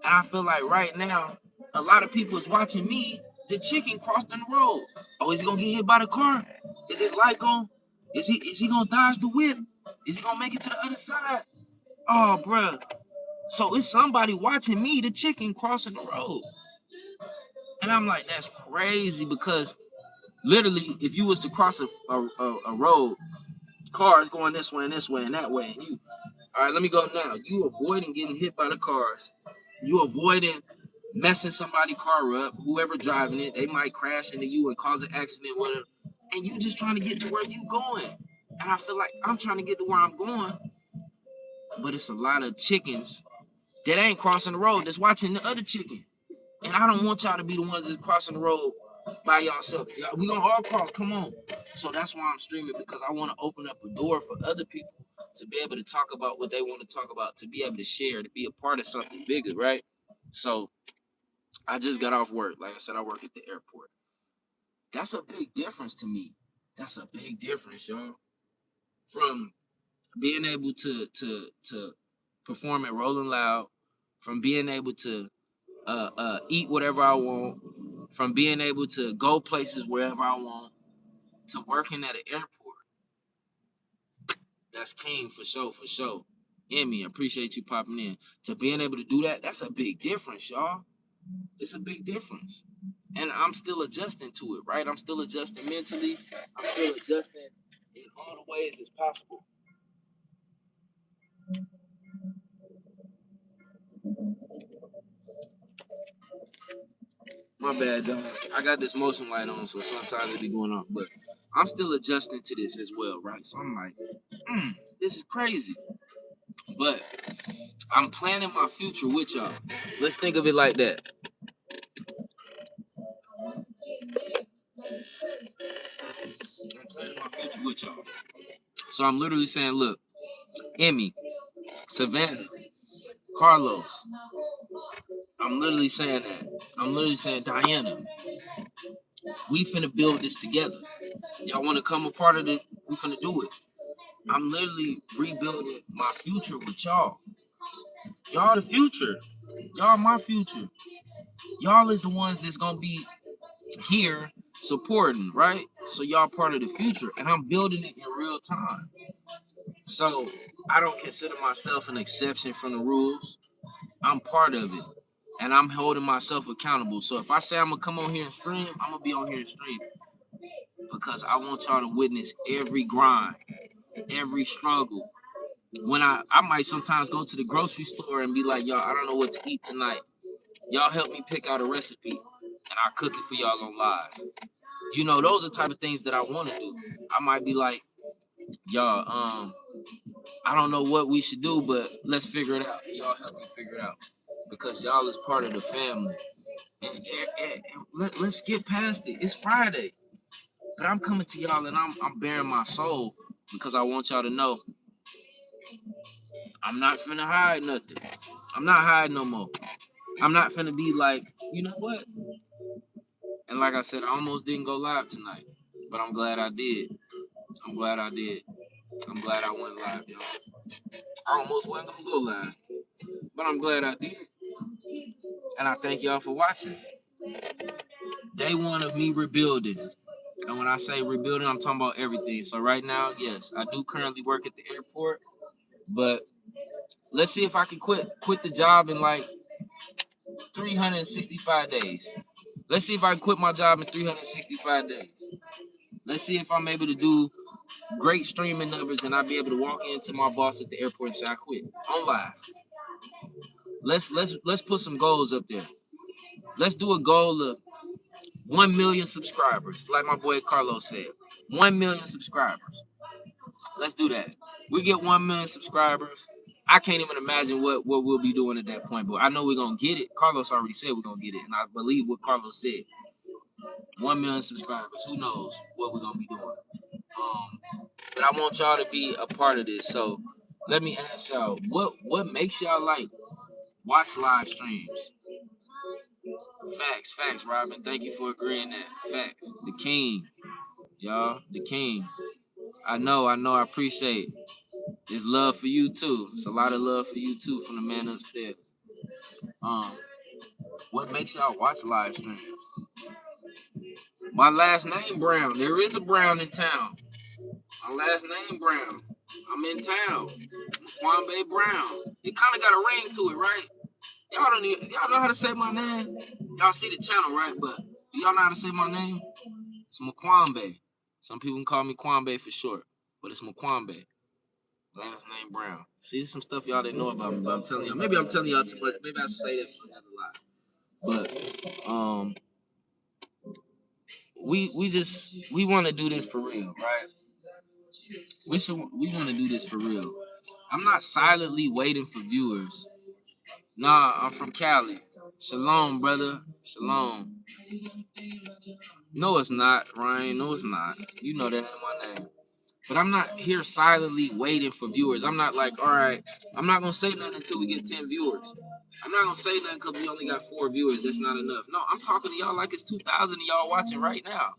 And I feel like right now, a lot of people is watching me, the chicken crossed the road. Oh, is he gonna get hit by the car? Is his light going? Is he gonna dodge the whip? Is he gonna make it to the other side? Oh, bruh. So it's somebody watching me, the chicken, crossing the road. And I'm like, that's crazy, because literally, if you was to cross a road, cars going this way and this way and that way, and you, all right, let me go now. You avoiding getting hit by the cars. You avoiding messing somebody's car up. Whoever driving it, they might crash into you and cause an accident, whatever. And you just trying to get to where you going. And I feel like I'm trying to get to where I'm going, but it's a lot of chickens that ain't crossing the road that's watching the other chicken. And I don't want y'all to be the ones that's crossing the road by yourself. We gonna all cross, come on. So that's why I'm streaming, because I want to open up a door for other people to be able to talk about what they want to talk about, to be able to share, to be a part of something bigger, right? So I just got off work. Like I said, I work at the airport. That's a big difference to me. That's a big difference, y'all. From being able to perform at Rolling Loud, from being able to eat whatever I want, from being able to go places wherever I want, to working at an airport. That's king for sure, for sure. Emmy, I appreciate you popping in. To being able to do that, that's a big difference, y'all. It's a big difference. And I'm still adjusting to it, right? I'm still adjusting mentally. I'm still adjusting in all the ways it's possible. My bad, y'all. I got this motion light on, so sometimes it be going on. But I'm still adjusting to this as well, right? So I'm like, this is crazy. But I'm planning my future with y'all. Let's think of it like that. I'm planning my future with y'all. So I'm literally saying, look, Emmy, Savannah, Carlos. I'm literally saying that. I'm literally saying, Diana, we finna build this together. Y'all wanna come a part of it? We finna do it. I'm literally rebuilding my future with y'all. Y'all the future. Y'all my future. Y'all is the ones that's gonna be here supporting, right? So y'all part of the future, and I'm building it in real time. So I don't consider myself an exception from the rules. I'm part of it, and I'm holding myself accountable. So if I say I'm gonna come on here and stream, I'm gonna be on here and stream because I want y'all to witness every grind, every struggle. When I might sometimes go to the grocery store and be like, y'all, I don't know what to eat tonight. Y'all help me pick out a recipe, and I cook it for y'all on live. You know, those are the type of things that I want to do. I might be like, y'all, I don't know what we should do, but let's figure it out. Y'all help me figure it out because y'all is part of the family. And let's get past it. It's Friday, but I'm coming to y'all and I'm bearing my soul because I want y'all to know I'm not finna hide nothing. I'm not hiding no more. I'm not finna be like, you know what? And like I said, I almost didn't go live tonight, but I'm glad I did. I'm glad I did. I'm glad I went live, y'all. I almost wasn't gonna go live, but I'm glad I did. And I thank y'all for watching. Day one of me rebuilding. And when I say rebuilding, I'm talking about everything. So right now, yes, I do currently work at the airport, but let's see if I can quit the job in like 365 days. Let's see if I can quit my job in 365 days. Let's see if I'm able to do great streaming numbers and I'll be able to walk into my boss at the airport and say I quit on live. Let's put some goals up there. Let's do a goal of 1 million subscribers, like my boy Carlos said. 1 million subscribers. Let's do that. We get 1 million subscribers. I can't even imagine what we'll be doing at that point, but I know we're gonna get it. Carlos already said we're gonna get it, and I believe what Carlos said. 1 million subscribers. Who knows what we're gonna be doing? But I want y'all to be a part of this. So let me ask y'all, what makes y'all like watch live streams? Facts, Robin. Thank you for agreeing that. Facts. The king, y'all. The king. I know. I appreciate it. There's love for you too. It's a lot of love for you too from the man upstairs. What makes y'all watch live streams? My last name Brown. There is a Brown in town. My last name Brown. I'm in town. Kwame Brown. It kind of got a ring to it, right? Y'all know how to say my name? Y'all see the channel, right? But do y'all know how to say my name? It's Mkwambe. Some people can call me Kwambe for short, but it's Mkwambe. Last name Brown. See, there's some stuff y'all didn't know about me, but I'm telling y'all. Maybe I'm telling y'all too much. Maybe I should say that for another lie. But we want to do this for real, right? We want to do this for real. I'm not silently waiting for viewers. Nah, I'm from Cali. Shalom, brother. Shalom. No, it's not, Ryan. No, it's not. You know that ain't my name. But I'm not here silently waiting for viewers. I'm not like, all right, I'm not gonna say nothing until we get 10 viewers. I'm not gonna say nothing because we only got 4 viewers. That's not enough. No, I'm talking to y'all like it's 2,000 of y'all watching right now.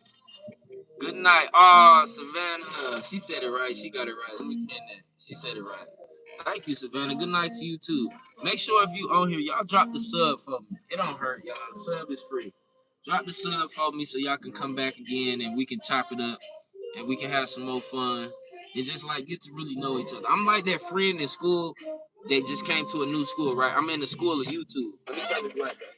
Good night. Oh, Savannah. She said it right. She got it right. Let me pin that. She said it right. Thank you, Savannah. Good night to you too. Make sure if you on here, y'all drop the sub for me. It don't hurt, y'all. The sub is free. Drop the sub for me so y'all can come back again and we can chop it up and we can have some more fun and just like get to really know each other. I'm like that friend in school that just came to a new school, right? I'm in the school of YouTube. Let me tell you like that.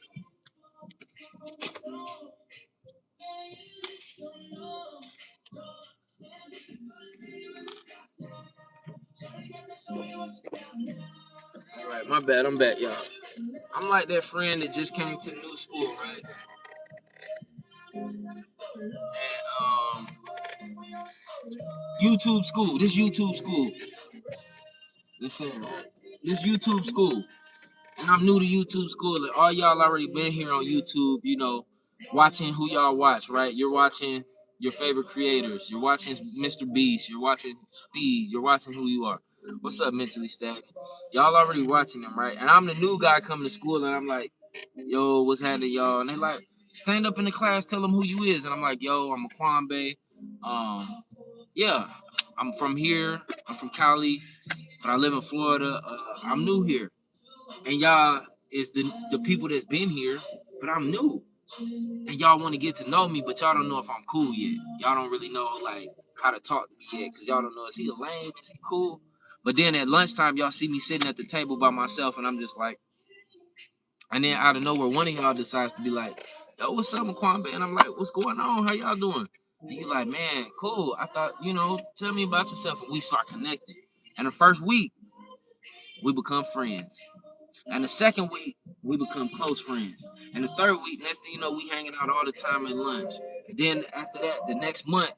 All right, my bad. I'm back, y'all. I'm like that friend that just came to the new school, right? And YouTube school. This YouTube school. Listen, right? This YouTube school. And I'm new to YouTube school. And all y'all already been here on YouTube, you know, watching who y'all watch, right? You're watching your favorite creators. You're watching Mr. Beast. You're watching Speed. You're watching who you are. What's up, Mentally Stagnant? Y'all already watching them, right? And I'm the new guy coming to school, and I'm like, yo, what's happening, y'all? And they like, stand up in the class, tell them who you is. And I'm like, yo, I'm a Kwame. Yeah, I'm from here. I'm from Cali, but I live in Florida. I'm new here. And y'all is the people that's been here, but I'm new. And y'all want to get to know me, but y'all don't know if I'm cool yet. Y'all don't really know like how to talk to me yet, because y'all don't know, is he a lame? Is he cool? But then at lunchtime, y'all see me sitting at the table by myself, and I'm just like, and then out of nowhere, one of y'all decides to be like, yo, what's up, Kwame? And I'm like, what's going on? How y'all doing? And you like, man, cool. I thought, you know, tell me about yourself. And we start connecting. And the first week, we become friends. And the second week, we become close friends. And the third week, next thing you know, we hanging out all the time at lunch. And then after that, the next month,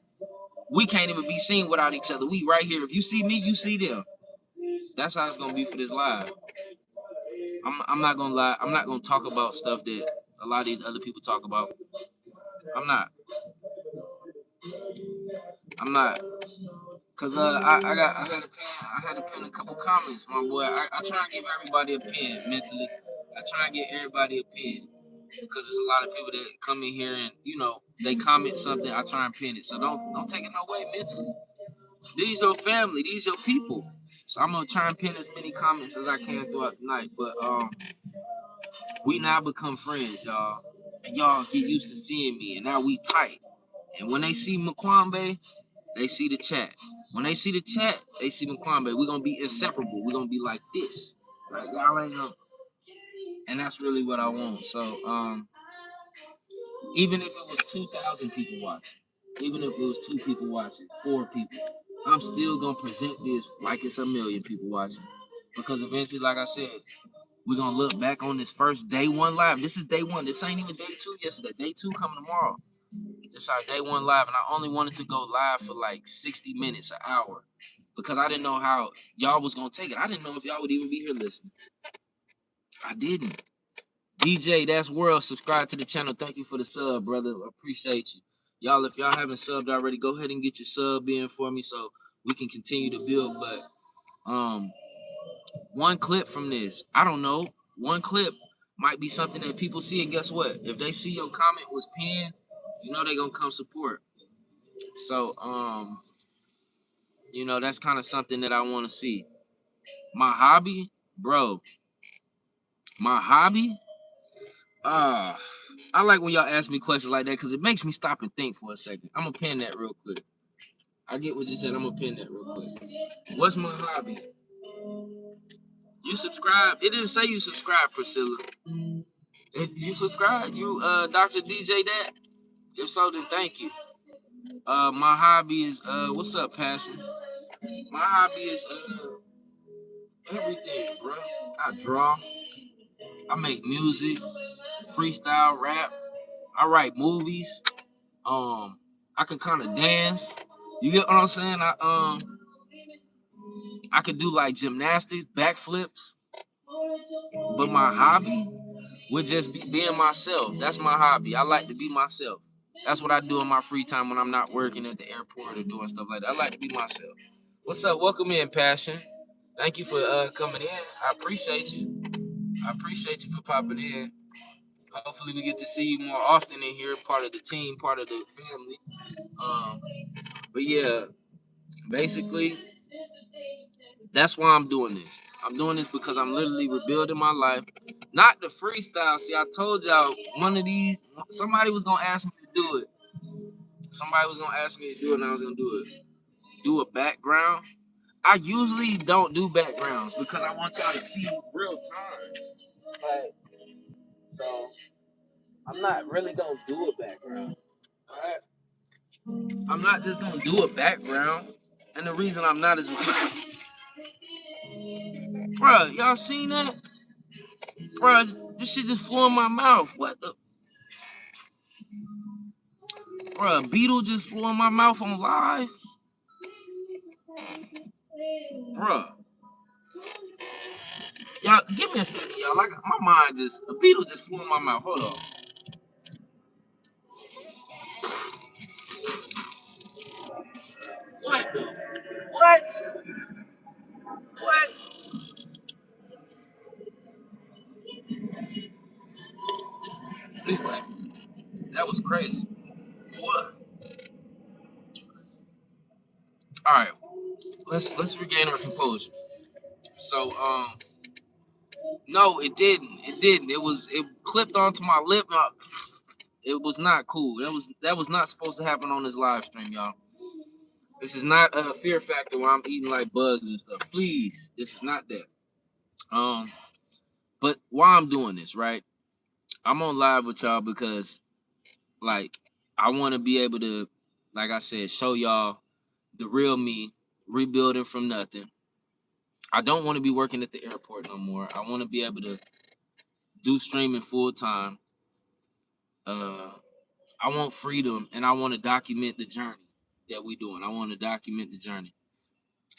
we can't even be seen without each other. We right here. If you see me, you see them. That's how it's gonna be for this live. I'm not gonna lie. I'm not gonna talk about stuff that a lot of these other people talk about. I'm not. I'm not. Cause I had to pen a couple comments, my boy. I try and give everybody a pen mentally. I try and get everybody a pen. Because there's a lot of people that come in here and, you know, they comment something, I try and pin it. So don't take it no way mentally. These your family, these your people. So I'm gonna try and pin as many comments as I can throughout the night. But we now become friends, y'all. And y'all get used to seeing me, and now we tight. And when they see Mkwambe, they see the chat. When they see the chat, they see Mkwambe. We're gonna be inseparable. We're gonna be like this. Like y'all ain't gonna. And that's really what I want. So even if it was 2,000 people watching, even if it was 2 people watching, 4 people, I'm still gonna present this like it's a million people watching. Because eventually, like I said, we're gonna look back on this first day 1 live. This is day 1. This ain't even day 2 yesterday. Day 2 coming tomorrow. This our day 1 live, and I only wanted to go live for like 60 minutes, an hour, because I didn't know how y'all was gonna take it. I didn't know if y'all would even be here listening. I didn't. DJ, that's World. Subscribe to the channel. Thank you for the sub, brother. Appreciate you. Y'all, if y'all haven't subbed already, go ahead and get your sub in for me so we can continue to build. But one clip from this, I don't know. One clip might be something that people see, and guess what? If they see your comment was pinned, you know they're gonna come support. So you know, that's kind of something that I want to see. My hobby, bro. My hobby? I like when y'all ask me questions like that because it makes me stop and think for a second. I'm gonna pin that real quick. I get what you said. I'm gonna pin that real quick. What's my hobby? You subscribe? It didn't say you subscribe, Priscilla. You subscribe? You Dr. DJ that? If so, then thank you. My hobby is what's up, Passion? My hobby is everything, bro. I draw. I make music, freestyle, rap. I write movies. I can kind of dance. You get what I'm saying? I could do like gymnastics, backflips. But my hobby would just be being myself. That's my hobby. I like to be myself. That's what I do in my free time when I'm not working at the airport or doing stuff like that. I like to be myself. What's up? Welcome in, Passion. Thank you for coming in. I appreciate you. I appreciate you for popping in. Hopefully we get to see you more often in here, part of the team, part of the family. But yeah, basically, that's why I'm doing this. I'm doing this because I'm literally rebuilding my life. Not the freestyle. See, I told y'all one of these, somebody was going to ask me to do it. Somebody was going to ask me to do it, and I was going to do it. Do a background. I usually don't do backgrounds because I want y'all to see real time. Like, so I'm not really going to do a background. All right? I'm not just going to do a background. And the reason I'm not is because Bruh, y'all seen that? Bruh, this shit just flew in my mouth. What the? Bruh, beetle just flew in my mouth on live. Bruh. Y'all, give me a second, y'all. Like, my mind just, a beetle just flew in my mouth. Hold on. What the? What? What? Anyway, that was crazy. What? All right, let's regain our composure. So, no, it didn't. It didn't. It clipped onto my lip. It was not cool. That was not supposed to happen on this live stream, y'all. This is not a fear factor where I'm eating like bugs and stuff. Please, this is not that. But why I'm doing this, right? I'm on live with y'all because, like, I want to be able to, like I said, show y'all the real me, rebuilding from nothing. I don't want to be working at the airport no more. I want to be able to do streaming full time. I want freedom, and I want to document the journey that we doing. I want to document the journey.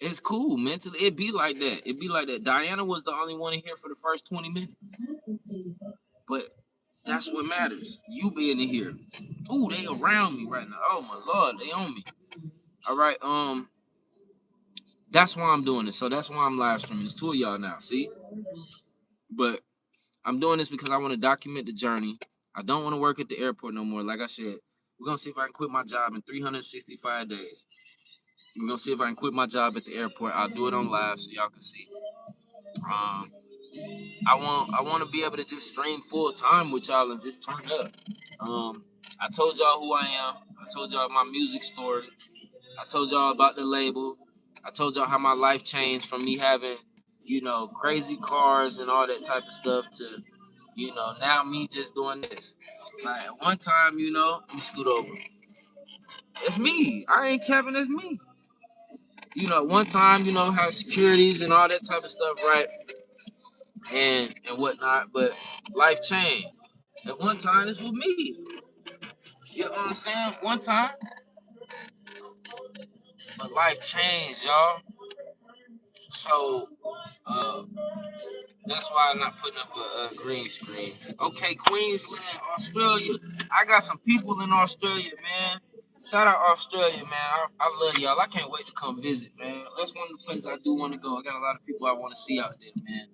It's cool mentally. It be like that. It be like that. Diana was the only one in here for the first 20 minutes, but that's what matters. You being in here. Ooh, they around me right now. Oh my lord, they on me. All right. That's why I'm doing this. So that's why I'm live streaming. There's two of y'all now. See, but I'm doing this because I want to document the journey. I don't want to work at the airport no more. Like I said, we're gonna see if I can quit my job in 365 days. We're gonna see if I can quit my job at the airport. I'll do it on live so y'all can see. I want to be able to just stream full time with y'all and just turn up. I told y'all who I am. I told y'all my music story. I told y'all about the label. I told y'all how my life changed from me having, crazy cars and all that type of stuff to, now me just doing this. Like at one time, let me scoot over. It's me. I ain't capping. It's me. At one time, how securities and all that type of stuff, right? And whatnot. But life changed. At one time, this was me. You know what I'm saying? One time. But life changed, y'all. So, uh, that's why I'm not putting up a green screen. Okay, Queensland, Australia. I got some people in Australia, man. Shout out Australia, man. I love y'all. I can't wait to come visit, man. That's one of the places I do want to go. I got a lot of people I want to see out there, man.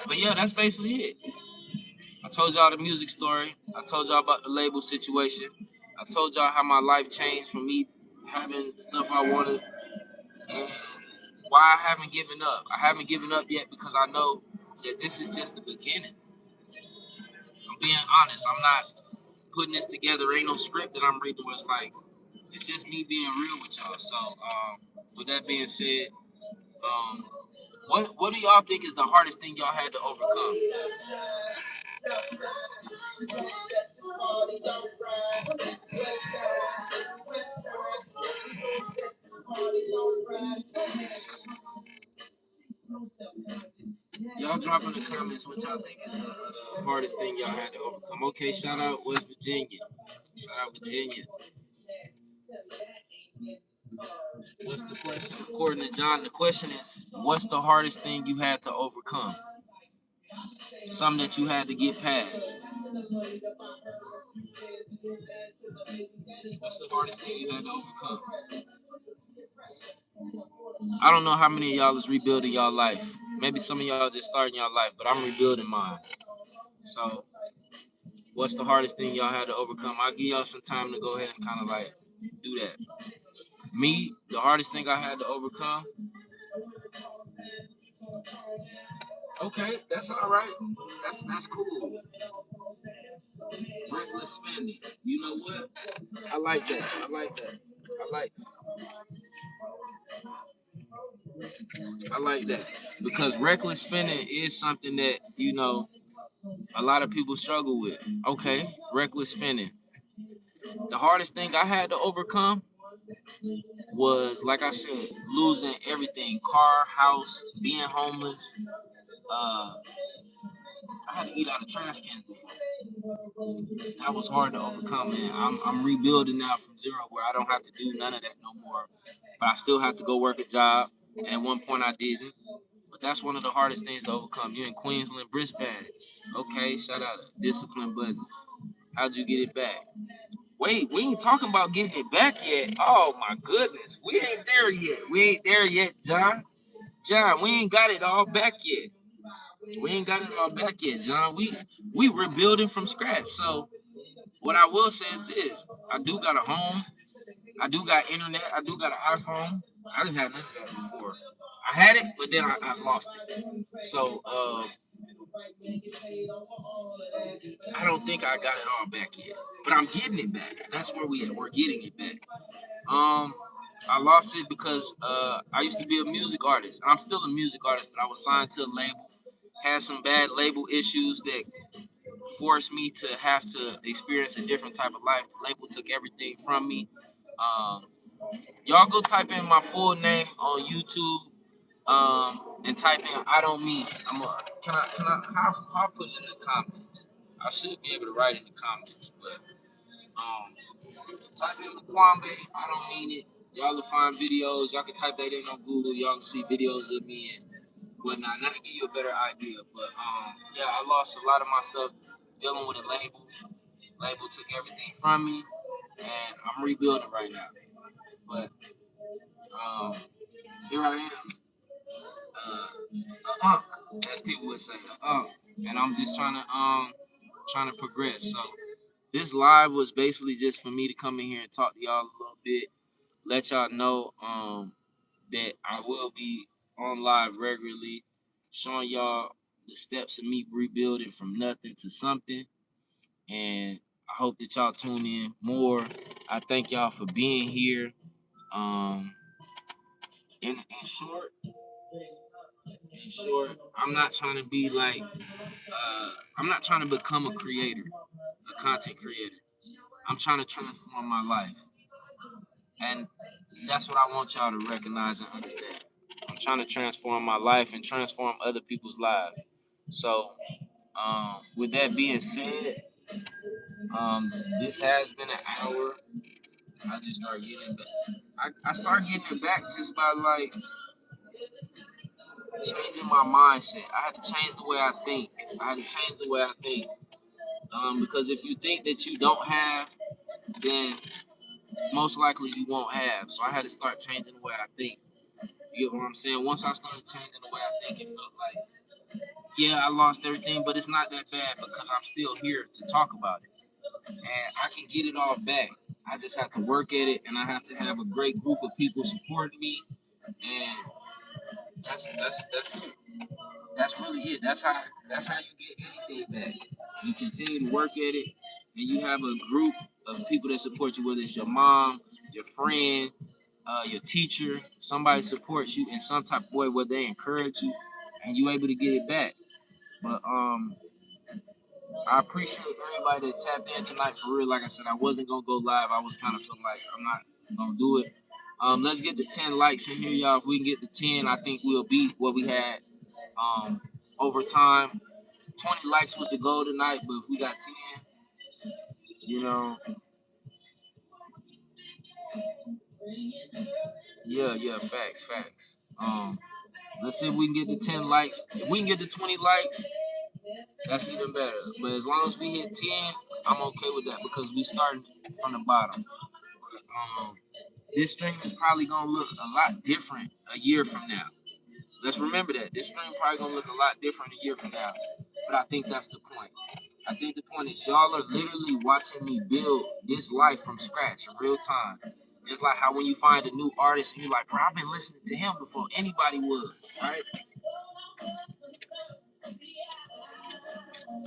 But yeah, that's basically it. I told y'all the music story. I told y'all about the label situation. I told y'all how my life changed from me having stuff I wanted and why I haven't given up. I haven't given up yet because I know that this is just the beginning. I'm being honest. I'm not putting this together. Ain't no script that I'm reading where it's like, it's just me being real with y'all. So, with that being said, um, what do y'all think is the hardest thing y'all had to overcome? Y'all drop in the comments what y'all think is the hardest thing y'all had to overcome. Okay, shout out West Virginia. Shout out Virginia. What's the question? According to John, the question is, what's the hardest thing you had to overcome? Something that you had to get past. What's the hardest thing you had to overcome? I don't know how many of y'all is rebuilding y'all life. Maybe some of y'all just starting y'all life, but I'm rebuilding mine. So, what's the hardest thing y'all had to overcome? I'll give y'all some time to go ahead and kind of like do that. Me, the hardest thing I had to overcome. Okay, that's all right. That's cool. Reckless spending. You know what? I like that. I like that. I like that. I like that. Because reckless spending is something that, a lot of people struggle with. Okay, reckless spending. The hardest thing I had to overcome was, like I said, losing everything: car, house, being homeless. Uh, I had to eat out of trash cans before. That was hard to overcome, man. I'm rebuilding now from zero, where I don't have to do none of that no more. But I still have to go work a job. And at one point I didn't. But that's one of the hardest things to overcome. You're in Queensland, Brisbane. Okay, shout out to Discipline Buzzy. How'd you get it back? Wait, we ain't talking about getting it back yet. Oh my goodness. We ain't there yet. We ain't there yet, John. John, we ain't got it all back yet. We ain't got it all back yet, John. We rebuilding from scratch. So what I will say is this: I do got a home, I do got internet, I do got an iPhone. I didn't have none of that before. I had it, but then I lost it. So I don't think I got it all back yet, but I'm getting it back. That's where we at. We're getting it back. Um, I lost it because I used to be a music artist. I'm still a music artist, but I was signed to a label. Had some bad label issues that forced me to have to experience a different type of life. The label took everything from me. Um, y'all go type in my full name on YouTube, and type in "I don't mean it." How put it in the comments? I should be able to write in the comments, but type in Laquambe, "I don't mean it." Y'all will find videos. Y'all can type that in on Google. Y'all can see videos of me and whatnot. Now to give you a better idea, but yeah, I lost a lot of my stuff dealing with a label. Label took everything from me, and I'm rebuilding right now. But um, here I am, a unk, as people would say, a unk, and I'm just trying to progress. So this live was basically just for me to come in here and talk to y'all a little bit, let y'all know that I will be on live regularly, showing y'all the steps of me rebuilding from nothing to something. And I hope that y'all tune in more. I thank y'all for being here. Um, in short, I'm not trying to be like, I'm not trying to become a creator, a content creator. I'm trying to transform my life, and that's what I want y'all to recognize and understand. I'm trying to transform my life and transform other people's lives. So, with that being said, this has been an hour. I just start getting it back. I start getting it back just by like changing my mindset. I had to change the way I think. Because if you think that you don't have, then most likely you won't have. So I had to start changing the way I think. You get what I'm saying? Once I started changing the way I think, it felt like, yeah, I lost everything, but it's not that bad because I'm still here to talk about it. And I can get it all back. I just have to work at it, and I have to have a great group of people supporting me. And that's it. That's really it. That's how you get anything back. You continue to work at it, and you have a group of people that support you, whether it's your mom, your friend, your teacher. Somebody supports you in some type of way where they encourage you, and you able to get it back. But I appreciate everybody that tapped in tonight for real. Like I said, I wasn't gonna go live. I was kind of feeling like I'm not gonna do it. Let's get to 10 likes in here, y'all. If we can get to 10, I think we'll beat what we had over time. 20 likes was the goal tonight, but if we got 10, you know, yeah, facts. Let's see if we can get to 10 likes. If we can get to 20 likes, that's even better. But as long as we hit 10, I'm okay with that because we started from the bottom. Um, this stream is probably gonna look a lot different a year from now. Let's remember that this stream probably gonna look a lot different a year from now. But I think that's the point. I think the point is y'all are literally watching me build this life from scratch in real time. Just like how when you find a new artist and you're like, bro, I've been listening to him before anybody was, right?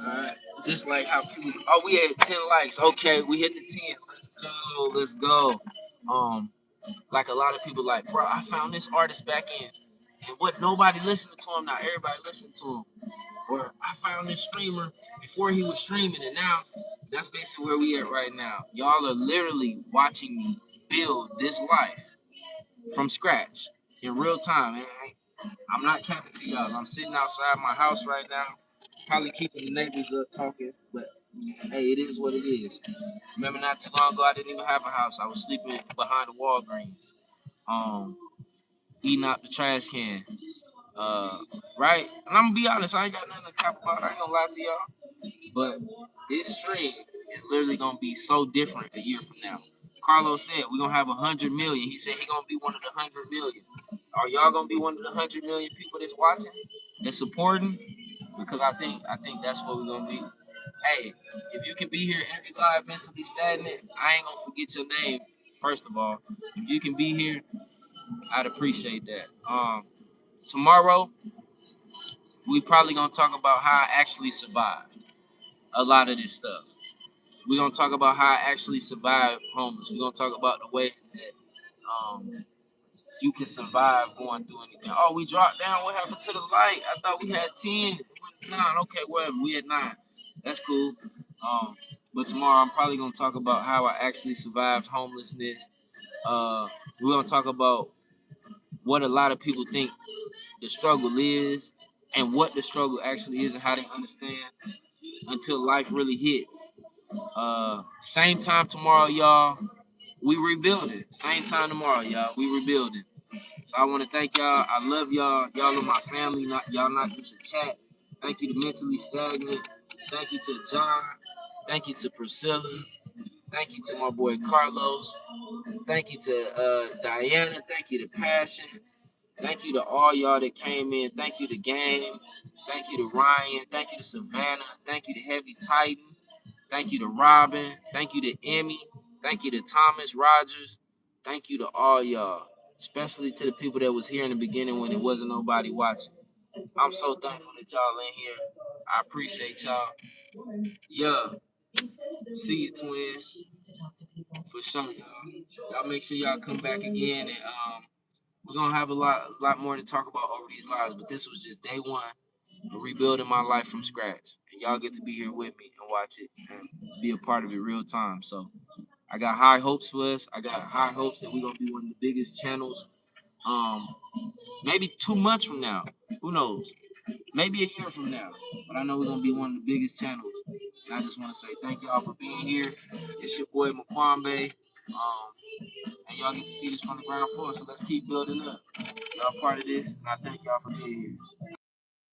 Alright. Just like how people, oh, we had 10 likes. Okay, we hit the 10. Let's go. Like a lot of people like, bro, I found this artist back in, and what nobody listening to him now, everybody listening to him. Or I found this streamer before he was streaming, and now that's basically where we at right now. Y'all are literally watching me rebuild this life from scratch in real time. And I'm not capping to y'all. I'm sitting outside my house right now, probably keeping the neighbors up talking, but hey, it is what it is. Remember, not too long ago, I didn't even have a house. I was sleeping behind the Walgreens, eating out the trash can. Uh, right? And I'm gonna be honest, I ain't got nothing to cap about. I ain't gonna lie to y'all. But this stream is literally gonna be so different a year from now. Carlos said we're gonna have 100 million. He said he gonna be one of the 100 million. Are y'all gonna be one of the 100 million people that's watching, that's supporting? Because I think that's what we're gonna be. Hey, if you can be here every live mentally stagnant, I ain't gonna forget your name. First of all, if you can be here, I'd appreciate that. Tomorrow we probably gonna talk about how I actually survived a lot of this stuff. We're gonna talk about how I actually survived homeless. We're gonna talk about the ways that you can survive going through anything. Oh, we dropped down. What happened to the light? I thought we had 10. 9. Okay, whatever. We had 9. That's cool. But tomorrow I'm probably gonna talk about how I actually survived homelessness. We're gonna talk about what a lot of people think the struggle is and what the struggle actually is and how they understand until life really hits. Same time tomorrow, y'all. We rebuilding. Same time tomorrow, y'all. We rebuilding. So I want to thank y'all. I love y'all. Y'all are my family. Y'all not just a chat. Thank you to Mentally Stagnant. Thank you to John. Thank you to Priscilla. Thank you to my boy Carlos. Thank you to Diana. Thank you to Passion. Thank you to all y'all that came in. Thank you to Game. Thank you to Ryan. Thank you to Savannah. Thank you to Heavy Titan. Thank you to Robin. Thank you to Emmy. Thank you to Thomas Rogers. Thank you to all y'all, especially to the people that was here in the beginning when it wasn't nobody watching. I'm so thankful that y'all in here. I appreciate y'all. Yeah. See you, twin. For sure, y'all. Y'all make sure y'all come back again, and we're gonna have a lot more to talk about over these lives. But this was just day one of rebuilding my life from scratch, and y'all get to be here with me and watch it and be a part of it real time. So I got high hopes for us. I got high hopes that we're gonna be one of the biggest channels. Maybe 2 months from now, who knows? Maybe a year from now. But I know we're gonna be one of the biggest channels. And I just want to say thank y'all for being here. It's your boy Makwambe. And y'all get to see this from the ground floor. So let's keep building up. Y'all part of this, and I thank y'all for being here.